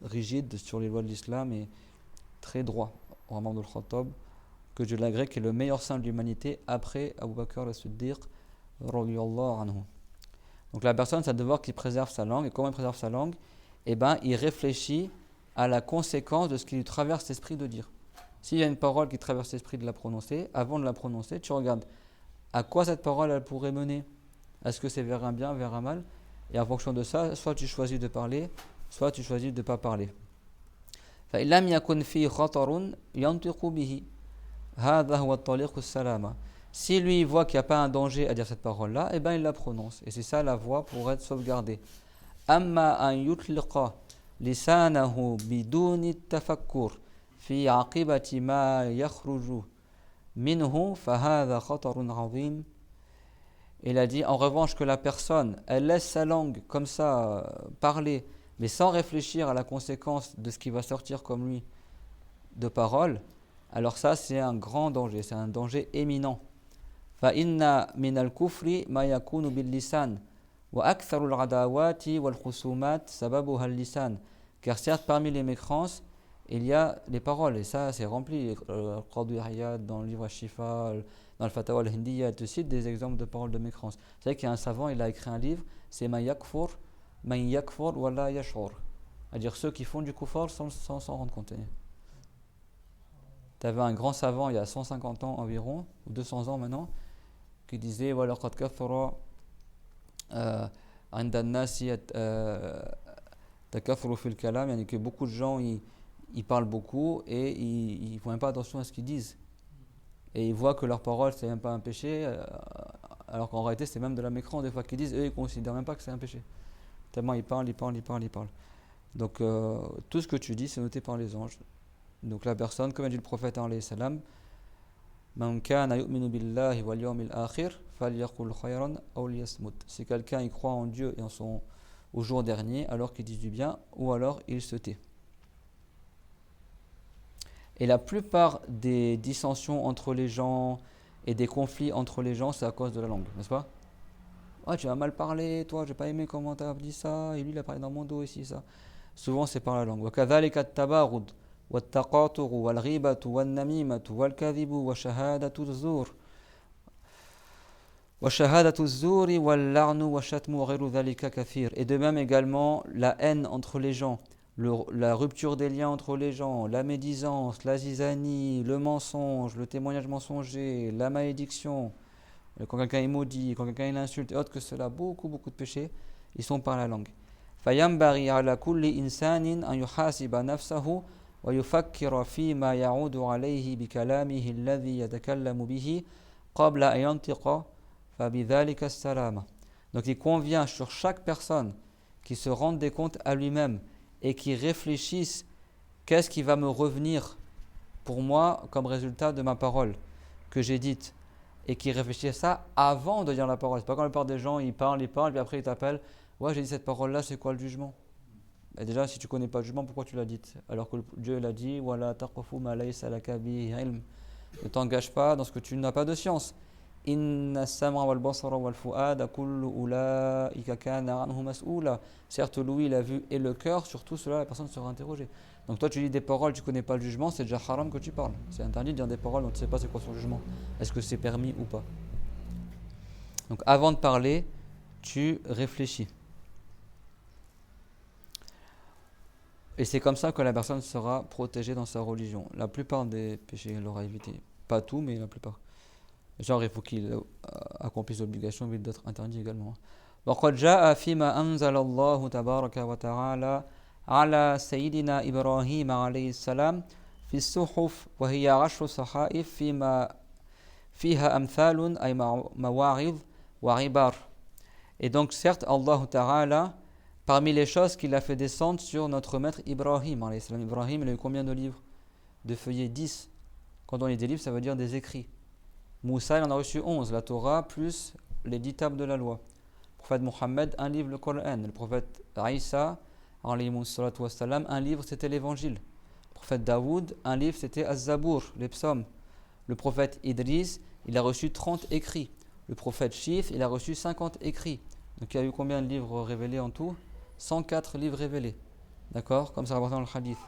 rigide sur les lois de l'islam et très droit. Omar al-Khattab, que Dieu l'agrée, qui est le meilleur saint de l'humanité après Abu Bakr as-Siddiq radiyallahu anhu. Donc la personne, ça devoir qu'il préserve sa langue. Et comment il préserve sa langue? Il réfléchit à la conséquence de ce qui lui traverse l'esprit de dire. S'il y a une parole qui traverse l'esprit de la prononcer, avant de la prononcer, tu regardes à quoi cette parole elle pourrait mener. Est-ce que c'est vers un bien, vers un mal? Et en fonction de ça, soit tu choisis de parler, soit tu choisis de ne pas parler. فإن لم يكن فيه خطر ينطق به هذا هو الطريق السلامة. Si lui voit qu'il n'y a pas un danger à dire cette parole-là, il la prononce. Et c'est ça la voie pour être sauvegardé. Amma an yutliqa لسانه بدون التفكر في عاقبة ما يخرج منه فهذا خطر عظيم. Il a dit en revanche que la personne, elle laisse sa langue comme ça parler, mais sans réfléchir à la conséquence de ce qui va sortir comme lui de parole, alors ça c'est un grand danger, c'est un danger éminent. فإن من الكفر ما يكون باللسان وأكثر العداوات والخصومات سببها اللسان. Car certes parmi les mécrances il y a les paroles et ça c'est rempli. Qadi Iyad dans le livre Shifa, dans le Fatawa al-Hindiya, il te cite des exemples de paroles de mécrance. C'est vrai qu'il y a un savant, il a écrit un livre, c'est Man yakfur wa la yash'ur. C'est-à-dire ceux qui font du kufar sans s'en rendre compte. Tu avais un grand savant il y a 150 ans environ, ou 200 ans maintenant, qui disait voilà qad kathara inda an-nasi takathuru fil kalam, yani que beaucoup de gens ils parlent beaucoup et ils ne font même pas attention à ce qu'ils disent. Et ils voient que leur parole c'est même pas un péché, alors qu'en réalité c'est même de la mécrance des fois qu'ils disent, eux ils considèrent même pas que c'est un péché. Tellement ils parlent. Donc tout ce que tu dis c'est noté par les anges. Donc la personne, comme a dit le prophète alayhi salam, Man kana yu'minu billahi wal yawmil akhir falyaqul khayran aw liyasmut. Si quelqu'un y croit en Dieu et au jour dernier, alors qu'il dise du bien ou alors il se tait. Et la plupart des dissensions entre les gens et des conflits entre les gens, c'est à cause de la langue, n'est-ce pas? Ah, tu as mal parlé, toi, j'ai pas aimé comment tu as dit ça, et lui, il a parlé dans mon dos ici, ça. Souvent, c'est par la langue. وَكَذَلِكَ التَّبَاغُضُ وَالتَّقَاطُعُ وَالْغِيبَةُ وَالنَّمِيمَةُ وَالْكَذِبُ وَشَهَادَةُ الزُّورِ وَاللَّعْنُ وَالشَّتْمُ وَغَيْرُ ذَلِكَ كَثِيرٌ. Et de même également, la haine entre les gens, la rupture des liens entre les gens, la médisance, la zizanie, le mensonge, le témoignage mensonger, la malédiction, quand quelqu'un est maudit, quand quelqu'un l'insulte et autres que cela, beaucoup de péchés, ils sont par la langue. فَيَنْبَغِي عَلَى كُلِّ إِنسَانٍ أَنْ يُحَاسِبَ نَفْسَهُ وَيُفَكِّرَ فِيمَا يَعُودُ عَلَيْهِ بِكَلَامِهِ الَّذِي يَتَكَلَّمُ بِهِ قَبْلَ أَنْ يَنْطِقَ فَبِذَلِكَ السَّلَامَةُ. Donc il convient sur chaque personne qui se rende des comptes à lui-même et qui réfléchisse qu'est-ce qui va me revenir pour moi comme résultat de ma parole que j'ai dite, et qui réfléchisse à ça avant de dire la parole. C'est pas quand la plupart des gens ils parlent, puis après ils t'appellent, ouais j'ai dit cette parole là, c'est quoi le jugement? Et déjà si tu connais pas le jugement, pourquoi tu l'as dit? Alors que Dieu l'a dit, wala taqfu ma laysa laka bihi ilm. Ne t'engage pas dans ce que tu n'as pas de science. Inna as-sam'a wal basara wal fu'ada kullu ulaika kana anhu mas'ula. Certes l'ouïe, la vue et le cœur, sur tout cela la personne sera interrogée. Donc toi tu dis des paroles, tu connais pas le jugement, c'est déjà haram que tu parles. C'est interdit de dire des paroles dont tu ne sais pas c'est quoi son jugement. Est-ce que c'est permis ou pas? Donc avant de parler, tu réfléchis. Et c'est comme ça que la personne sera protégée dans sa religion. La plupart des péchés, elle aura évité. Pas tout, mais la plupart. Genre, il faut qu'il accomplisse l'obligation, mais d'autres interdits également. وقد جاء فيما أنزل الله تبارك وتعالى على سيدنا إبراهيم عليه السلام في الصحف وهي 10 صحائف فيما فيها أمثال أي مواعظ وعبار. Et donc certes Allah Ta'ala, parmi les choses qu'il a fait descendre sur notre maître Ibrahim alayhi salam. Ibrahim il a eu combien de livres? De feuillets? 10. Quand on dit des livres ça veut dire des écrits. Moussa il en a reçu 11, la Torah plus les 10 tables de la loi. Le prophète Mohammed, un livre, le Coran. Le prophète Isa, un livre, c'était l'évangile. Le prophète Daoud, un livre, c'était Az-Zabour, les psaumes. Le prophète Idris, il a reçu 30 écrits. Le prophète Shif, il a reçu 50 écrits. Donc il y a eu combien de livres révélés en tout? 104 livres révélés. D'accord? Comme ça rapporté dans le hadith.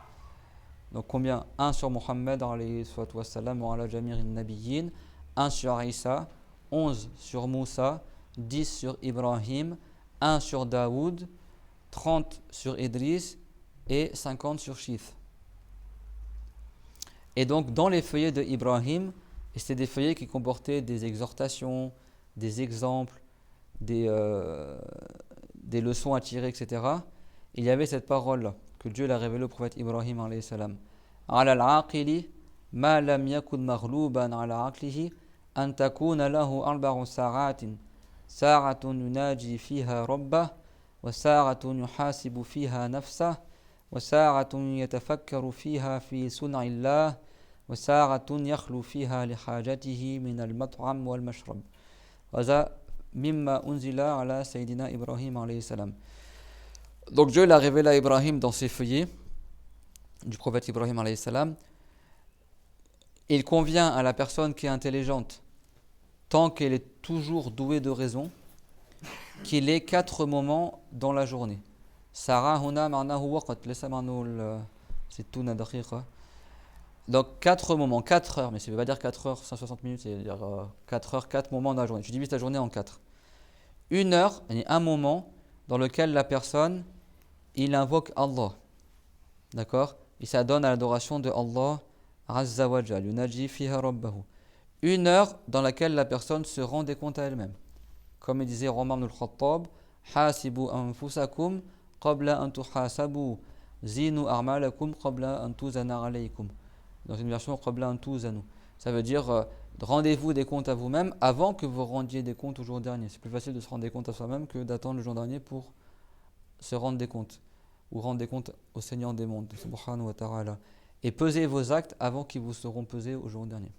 Donc combien? Un sur Mohammed, alayhi wassalam, wa ala jami'in nabiyyin. 1 sur Isa, 11 sur Moussa, 10 sur Ibrahim, 1 sur Daoud, 30 sur Idris et 50 sur Shith. Et donc dans les feuillets de Ibrahim, et c'était des feuillets qui comportaient des exhortations, des exemples, des leçons à tirer, etc. Il y avait cette parole-là que Dieu l'a révélée au prophète Ibrahim alayhi salam. Ala al-aqili ma lam yakun maghluban ala aqlihi an takuna lahu arba'u sa'atin sa'atun yunaji fiha rabbah wa sa'atun yuhasibu fiha nafsah وساعة يتفكر فيها في صنع الله وساعة يخلو فيها لحاجته من المطعم والمشرب. وهذا مما أنزل على سيدنا إبراهيم عليه السلام. Donc Dieu l'a révélé à Ibrahim dans ses feuillets du prophète Ibrahim alayhi salam. Il convient à la personne qui est intelligente, tant qu'elle est toujours douée de raison, qu'il ait 4 moments dans la journée. Sarah huna ma'nahu waqt, laysa ma'nahu sittuna daqiqa. Donc 4 moments, 4 heures, mais ça ne veut pas dire 4 heures, 160 minutes, c'est-à-dire 4 heures, 4 moments dans la journée. Tu divises ta journée en 4. Une heure, un moment dans lequel la personne, il invoque Allah. D'accord? Il s'adonne à l'adoration de Allah Azza wa Jal, yunaji fiha rabbahu. Une heure dans laquelle la personne se rend des comptes à elle-même. Comme il disait Omar ibn al-Khattab, hasibu anfusakum qabla an tuhasabu, zinu a'malakum qabla an tuzana alaykum. Dans une version qabla an tuzanu. Ça veut dire rendez-vous des comptes à vous-même avant que vous rendiez des comptes au jour dernier. C'est plus facile de se rendre des comptes à soi-même que d'attendre le jour dernier pour se rendre des comptes ou rendre des comptes au Seigneur des mondes, subhanahu wa ta'ala. Et pesez vos actes avant qu'ils vous seront pesés au jour dernier.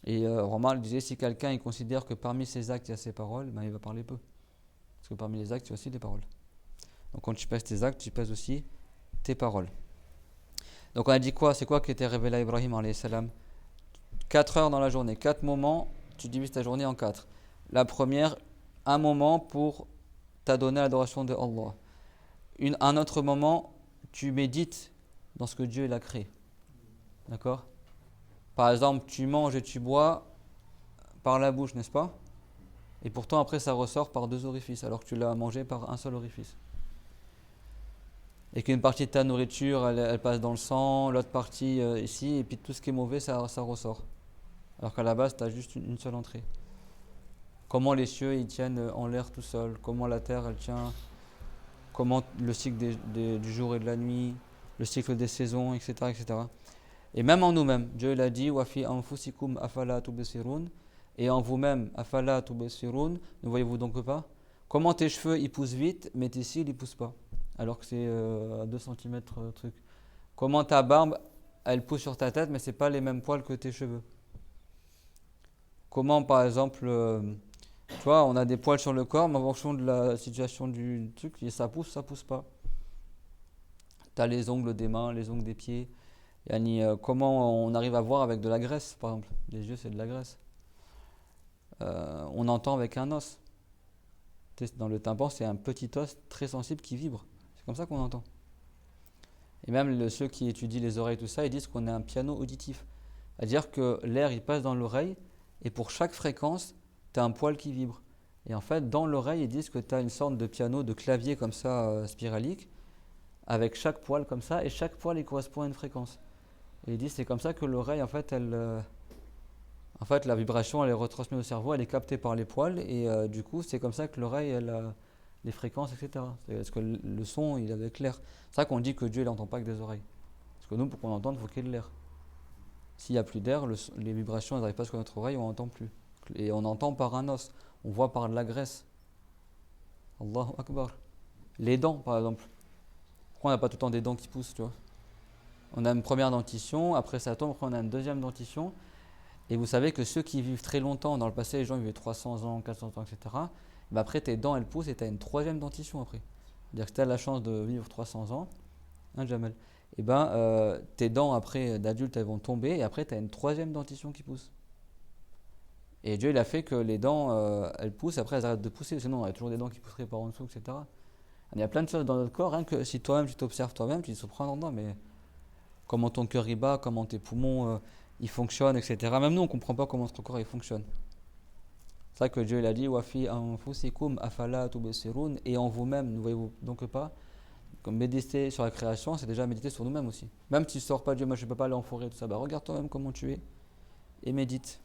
Et Romain disait, si quelqu'un il considère que parmi ses actes il y a ses paroles, ben il va parler peu. Parce que parmi les actes il y a aussi des paroles. Donc quand tu pèses tes actes, tu pèses aussi tes paroles. Donc on a dit quoi? C'est quoi qui était révélé à Ibrahim alayhi salam? 4 heures dans la journée, 4 moments, tu divises ta journée en 4. La première, un moment pour t'adonner à l'adoration de Allah. Un autre moment, tu médites dans ce que Dieu a créé. D'accord? Par exemple, tu manges et tu bois par la bouche, n'est-ce pas? Et pourtant après ça ressort par 2 orifices, alors que tu l'as mangé par un seul orifice. Et qu'une partie de ta nourriture, elle passe dans le sang, l'autre partie ici, et puis tout ce qui est mauvais, ça ressort. Alors qu'à la base, tu as juste une seule entrée. Comment les cieux, ils tiennent en l'air tout seuls, comment la terre, elle tient, comment le cycle du jour et de la nuit, le cycle des saisons, etc. etc. Et même en nous-mêmes, Dieu l'a dit, wa fi anfusikum afala tubsirun, et en vous-même, afala tubsirun, ne voyez-vous donc pas? Comment tes cheveux, ils poussent vite, mais tes cils, ils poussent pas, alors que c'est à 2 cm truc. Comment ta barbe, elle pousse sur ta tête, mais c'est pas les mêmes poils que tes cheveux. Comment, par exemple, tu vois, on a des poils sur le corps, mais en fonction de la situation du truc, ça pousse pas. Tu as les ongles des mains, les ongles des pieds. Comment on arrive à voir avec de la graisse, par exemple. Les yeux, c'est de la graisse. On entend avec un os. Dans le tympan, c'est un petit os très sensible qui vibre. C'est comme ça qu'on entend. Et même ceux qui étudient les oreilles, tout ça, ils disent qu'on a un piano auditif. C'est-à-dire que l'air, il passe dans l'oreille, et pour chaque fréquence, tu as un poil qui vibre. Et en fait, dans l'oreille, ils disent que tu as une sorte de piano, de clavier comme ça, spiralique, avec chaque poil comme ça, et chaque poil, il correspond à une fréquence. Et ils disent c'est comme ça que l'oreille, en fait, la vibration, elle est retransmise au cerveau, elle est captée par les poils, et du coup, c'est comme ça que l'oreille, elle a les fréquences, etc. Parce que le son, il est avec l'air. C'est ça qu'on dit que Dieu, il n'entend pas avec des oreilles. Parce que nous, pour qu'on entende, il faut qu'il y ait de l'air. S'il n'y a plus d'air, les vibrations, elles n'arrivent pas sur notre oreille, on n'entend plus. Et on entend par un os, on voit par de la graisse. Allahu Akbar. Les dents, par exemple. Pourquoi on n'a pas tout le temps des dents qui poussent, tu vois? On a une première dentition, après ça tombe, après on a une deuxième dentition. Et vous savez que ceux qui vivent très longtemps, dans le passé, les gens vivaient 300 ans, 400 ans, etc. Mais après, tes dents, elles poussent et tu as une troisième dentition après. C'est-à-dire que tu as la chance de vivre 300 ans, hein, Jamel. Et tes dents, après, d'adulte, elles vont tomber et après, tu as une troisième dentition qui pousse. Et Dieu, il a fait que les dents, elles poussent, après, elles arrêtent de pousser. Sinon, il y a toujours des dents qui pousseraient par en dessous, etc. Il y a plein de choses dans notre corps, hein, que si toi-même, tu t'observes toi-même, tu te surprends dedans, mais comment ton cœur y bat, comment tes poumons ils fonctionnent, etc. Même nous, on ne comprend pas comment notre corps il fonctionne. C'est ça que Dieu il a dit, Wafi anfusikum afala tubsirun, et en vous-même, ne voyez-vous donc pas? Comme méditer sur la création, c'est déjà méditer sur nous-mêmes aussi. Même si tu ne sors pas Dieu, moi je ne peux pas aller en forêt, tout ça, regarde toi-même comment tu es et médite.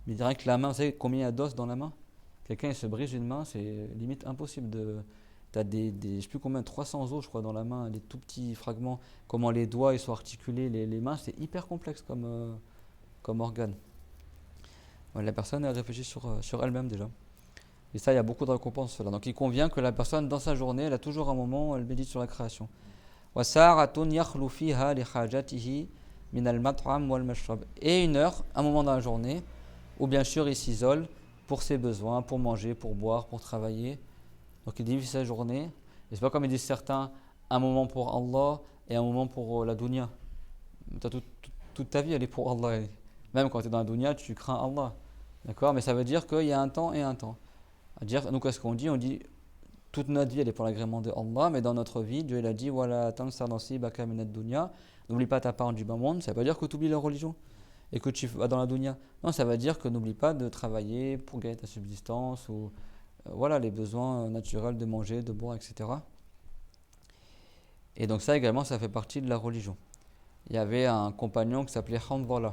Mais il dirait que la main, vous savez combien il y a d'os dans la main? Quelqu'un il se brise une main, c'est limite impossible de. Tu as je ne sais plus combien, 300 os je crois dans la main, des tout petits fragments, comment les doigts ils sont articulés, les mains, c'est hyper complexe comme organe. Ouais, la personne elle réfléchit sur elle-même déjà. Et ça, il y a beaucoup de récompenses sur cela. Donc il convient que la personne, dans sa journée, elle a toujours un moment où elle médite sur la création. Et une heure, un moment dans la journée, où bien sûr il s'isole pour ses besoins, pour manger, pour boire, pour travailler. Donc il divise sa journée. Et c'est pas comme ils disent certains, un moment pour Allah et un moment pour la dunya. Toute ta vie, elle est pour Allah. Même quand tu es dans la dunya, tu crains Allah. D'accord. Mais ça veut dire qu'il y a un temps et un temps. C'est-à-dire, nous, qu'est-ce qu'on dit? On dit toute notre vie, elle est pour l'agrément de Allah, mais dans notre vie, Dieu il a dit voilà, tansa nasibaka minad dunya. N'oublie pas ta part du bas monde. Ça veut pas dire que tu oublies la religion et que tu vas dans la dunya. Non, ça veut dire que n'oublie pas de travailler pour gagner ta subsistance ou voilà les besoins naturels de manger, de boire, etc. Et donc ça également, ça fait partie de la religion. Il y avait un compagnon qui s'appelait Hanzala.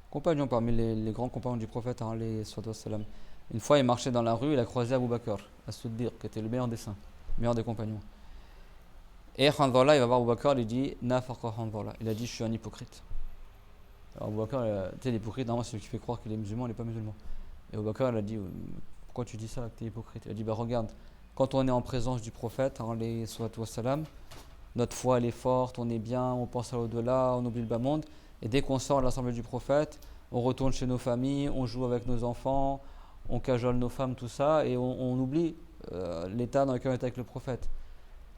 Compagnon parmi les grands compagnons du prophète, alayhi salam. Une fois, il marchait dans la rue, il a croisé Abu Bakr, as-Siddiq, qui était le meilleur des saints, le meilleur des compagnons. Et Hanzala, il va voir Abu Bakr, il dit Nafaqa Hanzala. Il a dit je suis un hypocrite. Alors Abu Bakr, tu sais, l'hypocrite, normalement, c'est celui qui fait croire qu'il est musulman, il n'est pas musulman. Et Abu Bakr, il a dit pourquoi tu dis ça, que tu es hypocrite? Il a dit bah regarde, quand on est en présence du prophète, alayhi salam, notre foi elle est forte, on est bien, on pense à l'au-delà, on oublie le bas monde. Et dès qu'on sort de l'assemblée du prophète, on retourne chez nos familles, on joue avec nos enfants, on cajole nos femmes, tout ça, et on oublie l'état dans lequel on était avec le prophète.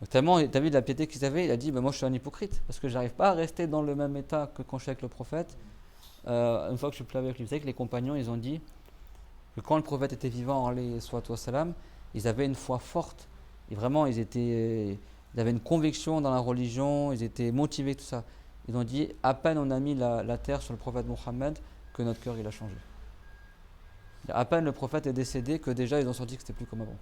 Donc, tellement, tu as vu de la piété qu'ils avaient, il a dit moi je suis un hypocrite, parce que j'arrive pas à rester dans le même état que quand je suis avec le prophète, une fois que je suis plus avec lui. Vous savez que les compagnons, ils ont dit que quand le prophète était vivant, alayhi salam, ils avaient une foi forte, et vraiment ils avaient une conviction dans la religion, ils étaient motivés, tout ça. Ils ont dit, à peine on a mis la terre sur le prophète Mohammed, que notre cœur il a changé. À peine le prophète est décédé, que déjà ils ont senti que c'était plus comme avant.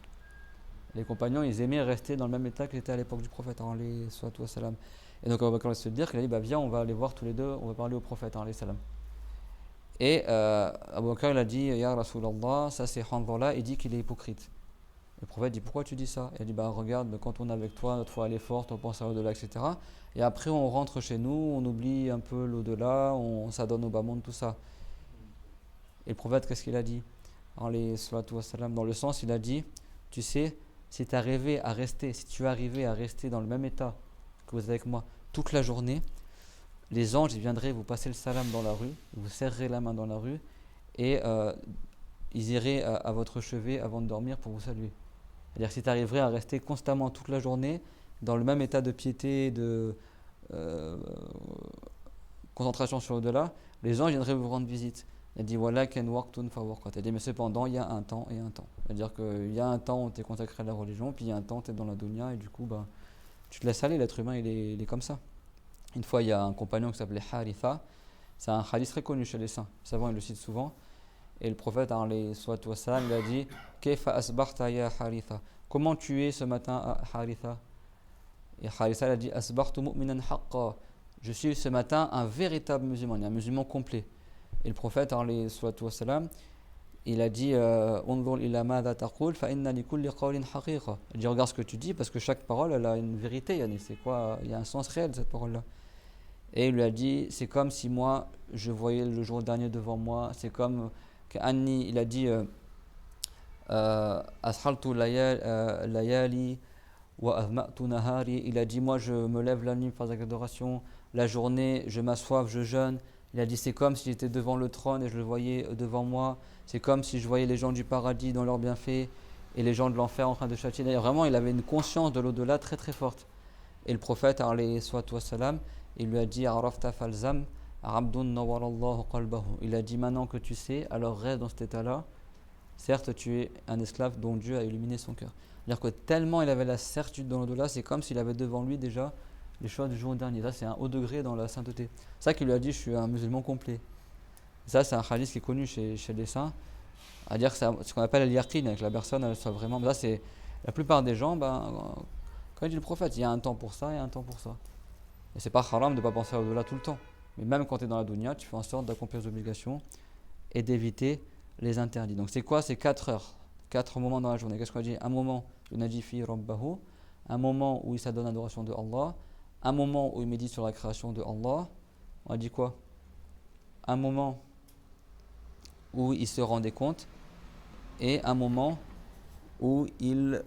Les compagnons, ils aimaient rester dans le même état qu'ils étaient à l'époque du prophète, alayhi salam. Et donc Abu Bakr va se dire qu'il a dit, viens, on va aller voir tous les deux, on va parler au prophète, alayhi salam. Et Abu Bakr il a dit, Ya Rasulallah, ça c'est Hanzala, il dit qu'il est hypocrite. Le prophète dit pourquoi tu dis ça? Il dit regarde, quand on est avec toi, notre foi elle est forte, on pense à l'au-delà, etc. Et après on rentre chez nous, on oublie un peu l'au-delà, on s'adonne au bas monde, tout ça. Et le prophète qu'est-ce qu'il a dit? Dans le sens, il a dit tu sais, si tu arrivé à rester, si tu arrivais à rester dans le même état que vous êtes avec moi toute la journée, les anges ils viendraient vous passer le salam dans la rue, vous serreraient la main dans la rue et ils iraient à votre chevet avant de dormir pour vous saluer. C'est-à-dire que si tu arriverais à rester constamment toute la journée dans le même état de piété, de concentration sur au-delà, les gens viendraient vous rendre visite. Il dit voilà ken waqtun fa waqt. Il dit mais cependant il y a un temps et un temps. C'est-à-dire qu'il y a un temps où tu es consacré à la religion, puis il y a un temps où tu es dans la dunya et du coup tu te laisses aller, l'être humain il est comme ça. Une fois il y a un compagnon qui s'appelait Haritha, c'est un hadith très connu chez les saints, les savants ils le citent souvent. Et le prophète alayhi salam il a dit Kayfa asbahta ya Haritha, comment tu es ce matin Haritha? Et Haritha il a dit asbahtu mu'minan haqqa, je suis ce matin un véritable musulman, un musulman complet. Et le prophète alayhi salam il a dit unzur ila madha taqul fa inna li kulli qawlin haqiqa, il dit regarde ce que tu dis parce que chaque parole elle a une vérité, c'est quoi, il y a un sens réel cette parole là. Et il lui a dit c'est comme si moi je voyais le jour dernier devant moi, c'est comme Anni, il a dit Ashaltu layali wa azma'tu nahari. Il a dit moi je me lève la nuit pour faire l'adoration, la journée je m'assois, je jeûne. Il a dit c'est comme si j'étais devant le trône et je le voyais devant moi. C'est comme si je voyais les gens du paradis dans leurs bienfaits et les gens de l'enfer en train de châtier. D'ailleurs vraiment il avait une conscience de l'au-delà très très forte. Et le prophète alayhi salam il lui a dit Arafta falzam. Il a dit maintenant que tu sais, alors reste dans cet état-là. Certes, tu es un esclave dont Dieu a illuminé son cœur. C'est-à-dire que tellement il avait la certitude dans l'au-delà, c'est comme s'il avait devant lui déjà les choses du jour dernier. Ça, c'est un haut degré dans la sainteté. C'est ça qu'il lui a dit je suis un musulman complet. Ça, c'est un hadith qui est connu chez les saints. À dire que c'est ce qu'on appelle al-yaqin, avec la personne, elle soit vraiment. Ça, c'est la plupart des gens, quand il dit le prophète, il y a un temps pour ça et un temps pour ça. Et c'est pas haram de ne pas penser à au-delà tout le temps. Mais même quand tu es dans la dunya, tu fais en sorte d'accomplir les obligations et d'éviter les interdits. Donc c'est quoi? C'est 4 heures, 4 moments dans la journée. Qu'est-ce qu'on dit? Un moment, yunaji fi rabbahu, un moment où il s'adonne à l'adoration de Allah, un moment où il médite sur la création de Allah. On a dit quoi? Un moment où il se rendait compte et un moment où il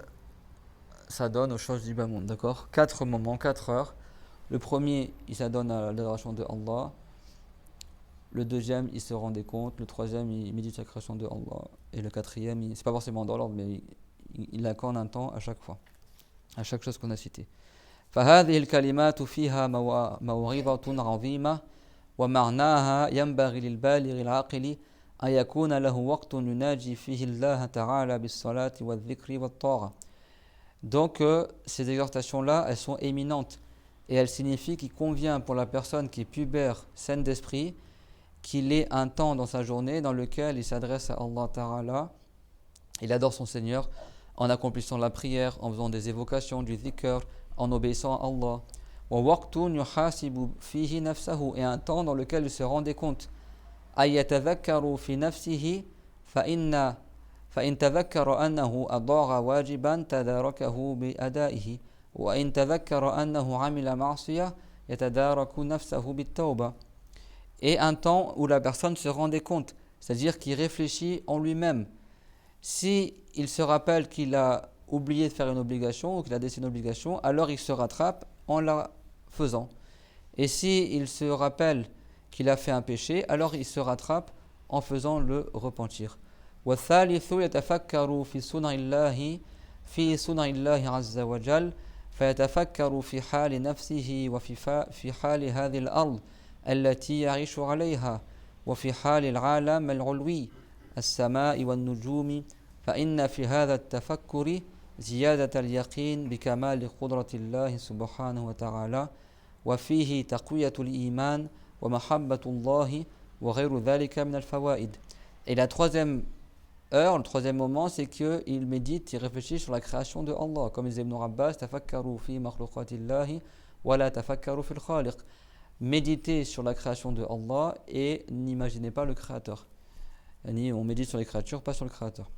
s'adonne aux choses du bas monde, d'accord? 4 moments, 4 heures. Le premier, il s'adonne à l'adoration de Allah. Le deuxième, il se rend des comptes. Le troisième, il médite la création de Allah. Et le quatrième, c'est pas forcément dans l'ordre, mais il accorde un temps à chaque fois, à chaque chose qu'on a cité. فهذه الكلمات فيها موعظة عظيمة ومعناها ينبغي للبالغ العاقل أن يكون له وقت يناجي فيه الله تعالى بالصلاة والذكر والطاعة. Donc ces exhortations-là, elles sont éminentes et elles signifient qu'il convient pour la personne qui est pubère, saine d'esprit, qu'il ait un temps dans sa journée dans lequel il s'adresse à Allah Ta'ala, il adore son Seigneur en accomplissant la prière, en faisant des évocations, du dhikr, en obéissant à Allah. Et un temps dans lequel il se rendait compte. أَيَّتَذَكَّرُ فِي نَفْسِهِ فإن تذكر أنه أضاع واجبا تداركه بأدائه وإن تذكر أنه عمل معصية يتدارك نفسه بالتوبة. Et un temps où la personne se rendait compte, c'est-à-dire qu'il réfléchit en lui-même. Si il se rappelle qu'il a oublié de faire une obligation ou qu'il a décidé une obligation, alors il se rattrape en la faisant. Et si il se rappelle qu'il a fait un péché, alors il se rattrape en faisant le repentir. والثالث يتفكر في صنع الله عز وجل فيتفكر في حال نفسه وفي حال هذه الأرض التي يعيش عليها وفي حال العالم العلوي السماء والنجوم فإن في هذا التفكر زيادة اليقين بكمال قدرة الله سبحانه وتعالى وفيه تقوية الإيمان ومحبة الله وغير ذلك من الفوائد. Et la troisième heure, le troisième moment, c'est qu'il médite, il réfléchit sur la création de Allah. Comme disait Ibn Abbas, tafakkaru fi makhluqatillahi wa la tafakkaru fil khaliq. Méditez sur la création de Allah et n'imaginez pas le créateur. On médite sur les créatures, pas sur le créateur.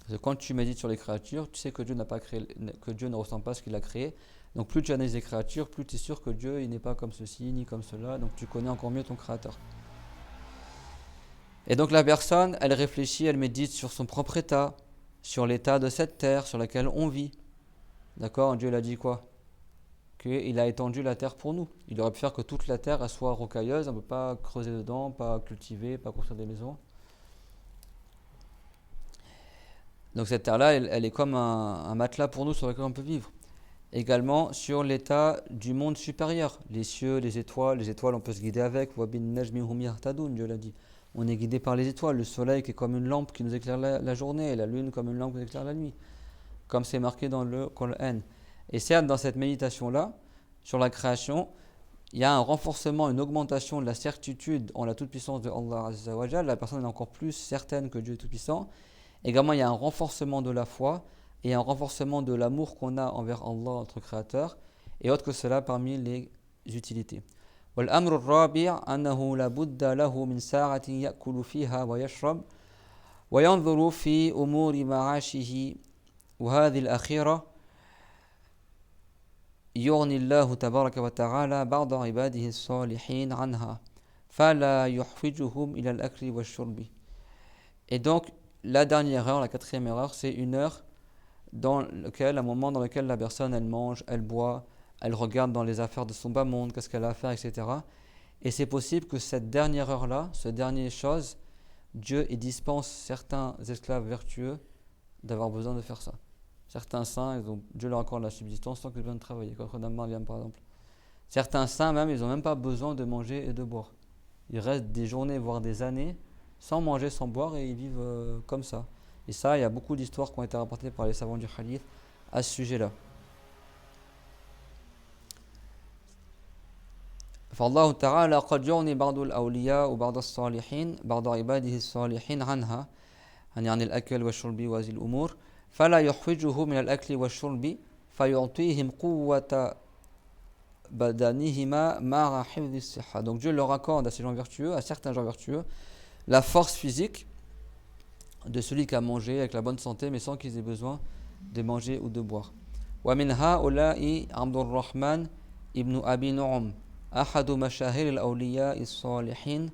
Parce que quand tu médites sur les créatures, tu sais que Dieu n'a pas créé, que Dieu ne ressent pas ce qu'il a créé. Donc plus tu analyses les créatures, plus tu es sûr que Dieu il n'est pas comme ceci ni comme cela. Donc tu connais encore mieux ton créateur. Et donc la personne, elle réfléchit, elle médite sur son propre état, sur l'état de cette terre sur laquelle on vit. D'accord? Dieu l'a dit quoi? Qu'il a étendu la terre pour nous. Il aurait pu faire que toute la terre elle soit rocailleuse, on ne peut pas creuser dedans, pas cultiver, pas construire des maisons. Donc cette terre-là, elle est comme un matelas pour nous sur lequel on peut vivre. Également sur l'état du monde supérieur, les cieux, les étoiles on peut se guider avec. Dieu l'a dit. On est guidé par les étoiles, le soleil qui est comme une lampe qui nous éclaire la journée, et la lune comme une lampe qui nous éclaire la nuit, comme c'est marqué dans le Coran. Et certes, dans cette méditation-là, sur la création, il y a un renforcement, une augmentation de la certitude en la toute-puissance de Allah Azza wa Jal. La personne est encore plus certaine que Dieu est tout-puissant. Également, il y a un renforcement de la foi et un renforcement de l'amour qu'on a envers Allah, notre Créateur, et autre que cela parmi les utilités. والأمر الرابع أنه لا بد له من ساعة يأكل فيها ويشرب وينظر في أمور معاشه وهذه الأخيرة يغني الله تبارك وتعالى بعض عباده الصالحين عنها فلا يحوجهم إلى الأكل والشرب. Et donc la dernière heure, la quatrième heure, c'est une heure un moment dans lequel la personne elle mange, elle boit, elle regarde dans les affaires de son bas monde, qu'est-ce qu'elle a à faire, etc. Et c'est possible que cette dernière heure-là, cette dernière chose, Dieu y dispense certains esclaves vertueux d'avoir besoin de faire ça. Certains saints, Dieu leur accorde la subsistance sans qu'ils aient besoin de travailler. Comme Mariam par exemple. Certains saints même, ils n'ont même pas besoin de manger et de boire. Ils restent des journées, voire des années, sans manger, sans boire, et ils vivent comme ça. Et ça, il y a beaucoup d'histoires qui ont été rapportées par les savants du hadith à ce sujet-là. فالله تعالى قد يغني بعض الأولياء وبعض الصالحين بعض عباده الصالحين عنها يعني عن الأكل والشرب وهذه الأمور فلا يحوجه من الأكل والشرب فيعطيهم قوة بدنهما مع حفظ الصحة. Donc Dieu leur accorde à ces gens vertueux, à certains gens vertueux, la force physique de celui qui a mangé avec la bonne santé mais sans qu'ils aient besoin de manger ou de boire. ومن هؤلاء عبد الرحمن ابن أبي نعم أحد مشاهير الأولياء الصالحين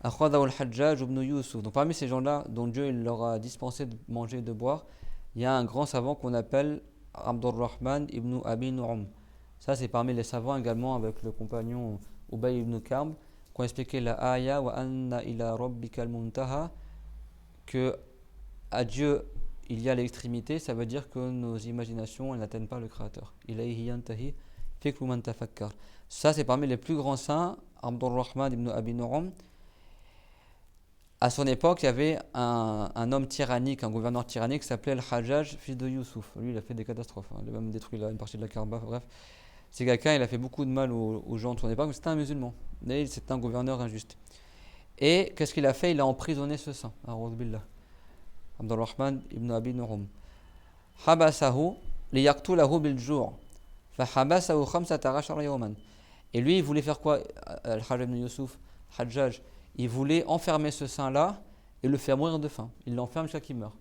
أخذه الحجاج ibn Yusuf. Donc parmi ces gens-là dont Dieu il leur a dispensé de manger et de boire, il y a un grand savant qu'on appelle Abdurrahman ibn Abi Nu'um. Ça c'est parmi les savants également avec le compagnon Ubay ibn Karb qui ont expliqué la ayah wa anna ila rabbika al-muntaha, que à Dieu il y a l'extrémité, ça veut dire que nos imaginations elles n'atteignent pas le Créateur. Ilayhi yantahi fikru man tafakkar. Ça c'est parmi les plus grands saints, Abdurrahman ibn Abi Nu'um. À son époque, il y avait un homme tyrannique, un gouverneur tyrannique qui s'appelait Al-Hajjaj, fils de Youssouf. Lui, il a fait des catastrophes, hein. Il a même détruit une partie de la Kaaba. Bref, c'est quelqu'un, il a fait beaucoup de mal aux gens de son époque, mais c'était un musulman. Mais c'était un gouverneur injuste. Et qu'est-ce qu'il a fait? Il a emprisonné ce saint, A'udhu billah, Abdurrahman ibn Abi Nurum. Habasahu liyaqtulahu bil-ju'. Fahabasahu 15 yawman. Et lui, il voulait faire quoi, Al-Hajjaj ibn Youssouf, Hajjaj? Il voulait enfermer ce saint-là et le faire mourir de faim. Il l'enferme jusqu'à qu'il meure.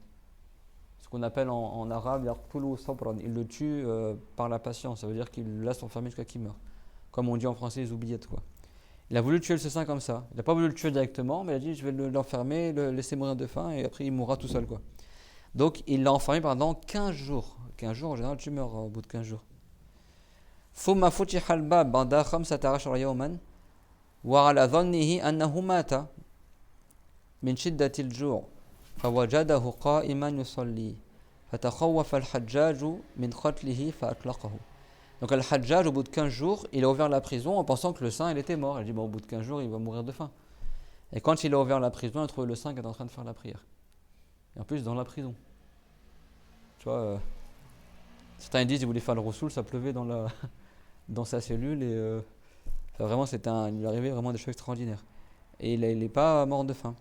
Ce qu'on appelle en arabe yaqtulu sabran. Il le tue par la patience. Ça veut dire qu'il le laisse enfermer jusqu'à qu'il meure. Comme on dit en français, les oubliettes, quoi. Il a voulu tuer ce saint comme ça. Il n'a pas voulu le tuer directement, mais il a dit je vais l'enfermer, le laisser mourir de faim et après il mourra tout seul, quoi. Donc il l'a enfermé pendant 15 jours. 15 jours, en général, tu meurs au bout de 15 jours. ثم فتح الباب بعد 15 يوما وعلى ظنه أنه مات من شدة الجوع فوجده قائما يصلي فتخوف الحجاج من قتله فأطلقه. Donc Al-Hajjaj, au bout de 15 jours, il a ouvert la prison en pensant que le saint il était mort. Il a dit bon, au bout de 15 jours, il va mourir de faim. Et quand il a ouvert la prison, il a trouvé le saint qui est en train de faire la prière. Et en plus, dans la prison. Tu vois, certains disent qu'il voulait faire le Rasoul, ça pleuvait dans sa cellule. Et vraiment, il lui arrivait vraiment des choses extraordinaires. Et il n'est pas mort de faim.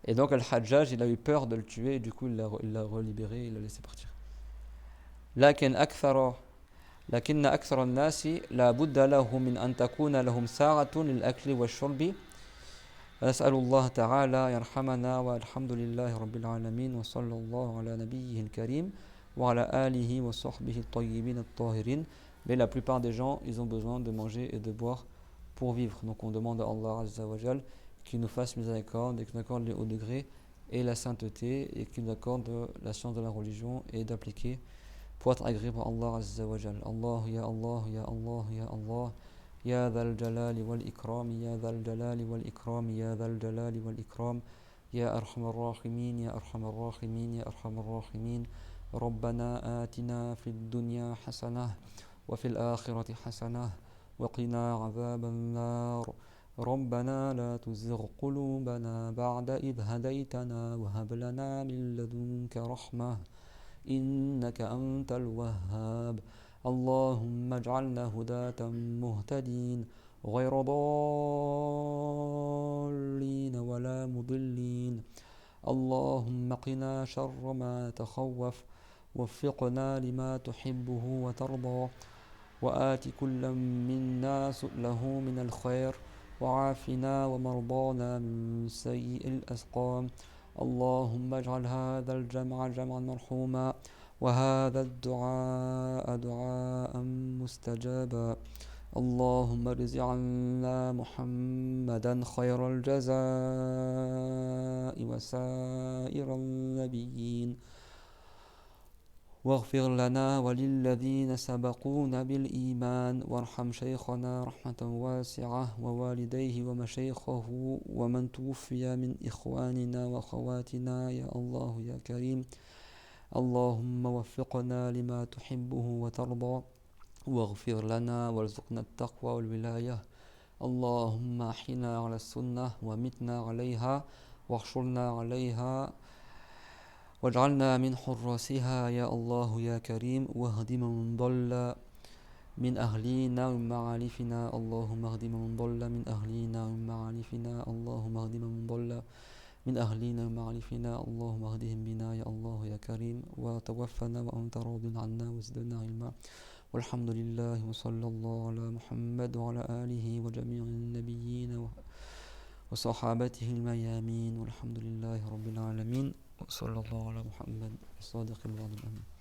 Et donc Al-Hajjaj, il a eu peur de le tuer, et du coup, il l'a relibéré, il l'a laissé partir. لكن أكثر الناس لا بد له من أن تكون لهم ساعة للأكل والشرب. نسأل الله تعالى يرحمنا والحمد لله رب العالمين وصلى الله على نبيه الكريم وعلى آله وصحبه الطيبين الطاهرين. Mais la plupart des gens, ils ont besoin de manger et de boire pour vivre. Donc on demande à Allah Azza wa Jal qu'il nous fasse miséricorde et qu'il nous accorde les hauts degrés et la sainteté et qu'il nous accorde la science de la religion et d'appliquer pour être agréé par Allah Azza wa Jal. Allah, ya Allah, ya Allah, ya Allah, ya dhal jalali wal ikram, ya dhal jalali wal ikram, ya dhal jalali wal ikram, ya arhamar rahimin, ya arhamar rahimin, ya arhamar rahimin. ربنا آتنا في الدنيا حسنة وفي الآخرة حسنة وقنا عذاب النار ربنا لا تزغ قلوبنا بعد إذ هديتنا وهب لنا من لدنك رحمة إنك أنت الوهاب اللهم اجعلنا هداة مهتدين غير ضالين ولا مضلين اللهم قنا شر ما تخوف وفقنا لما تحبه وترضى وآت كل منا سؤله من الخير وعافنا ومرضانا من سيء الأسقام اللهم اجعل هذا الجمع جمعا مرحوما وهذا الدعاء دعاء مستجابا اللهم ارز عنا محمدا خير الجزاء وسائر النبيين واغفر لنا وللذين سبقونا بالإيمان وارحم شيخنا رحمة واسعة ووالديه ومشايخه ومن توفي من إخواننا وأخواتنا يا الله يا كريم اللهم وفقنا لما تحبه وترضى واغفر لنا وارزقنا التقوى والولاية اللهم أحينا على السنة ومتنا عليها واحشرنا عليها واجعلنا من حراسها يا الله يا كريم واهد من ضل من أهلينا ومن معالفنا اللهم اهد من ضل من أهلينا ومن معالفنا اللهم اهد من ضل من أهلينا ومن معالفنا اللهم اهدهم بنا يا الله يا كريم وتوفنا وأنت راض عنا وزدنا علما والحمد لله وصلى الله على محمد وعلى آله وجميع النبيين وصحابته الميامين والحمد لله رب العالمين وصلى الله على محمد الصادق الوعد الأمين.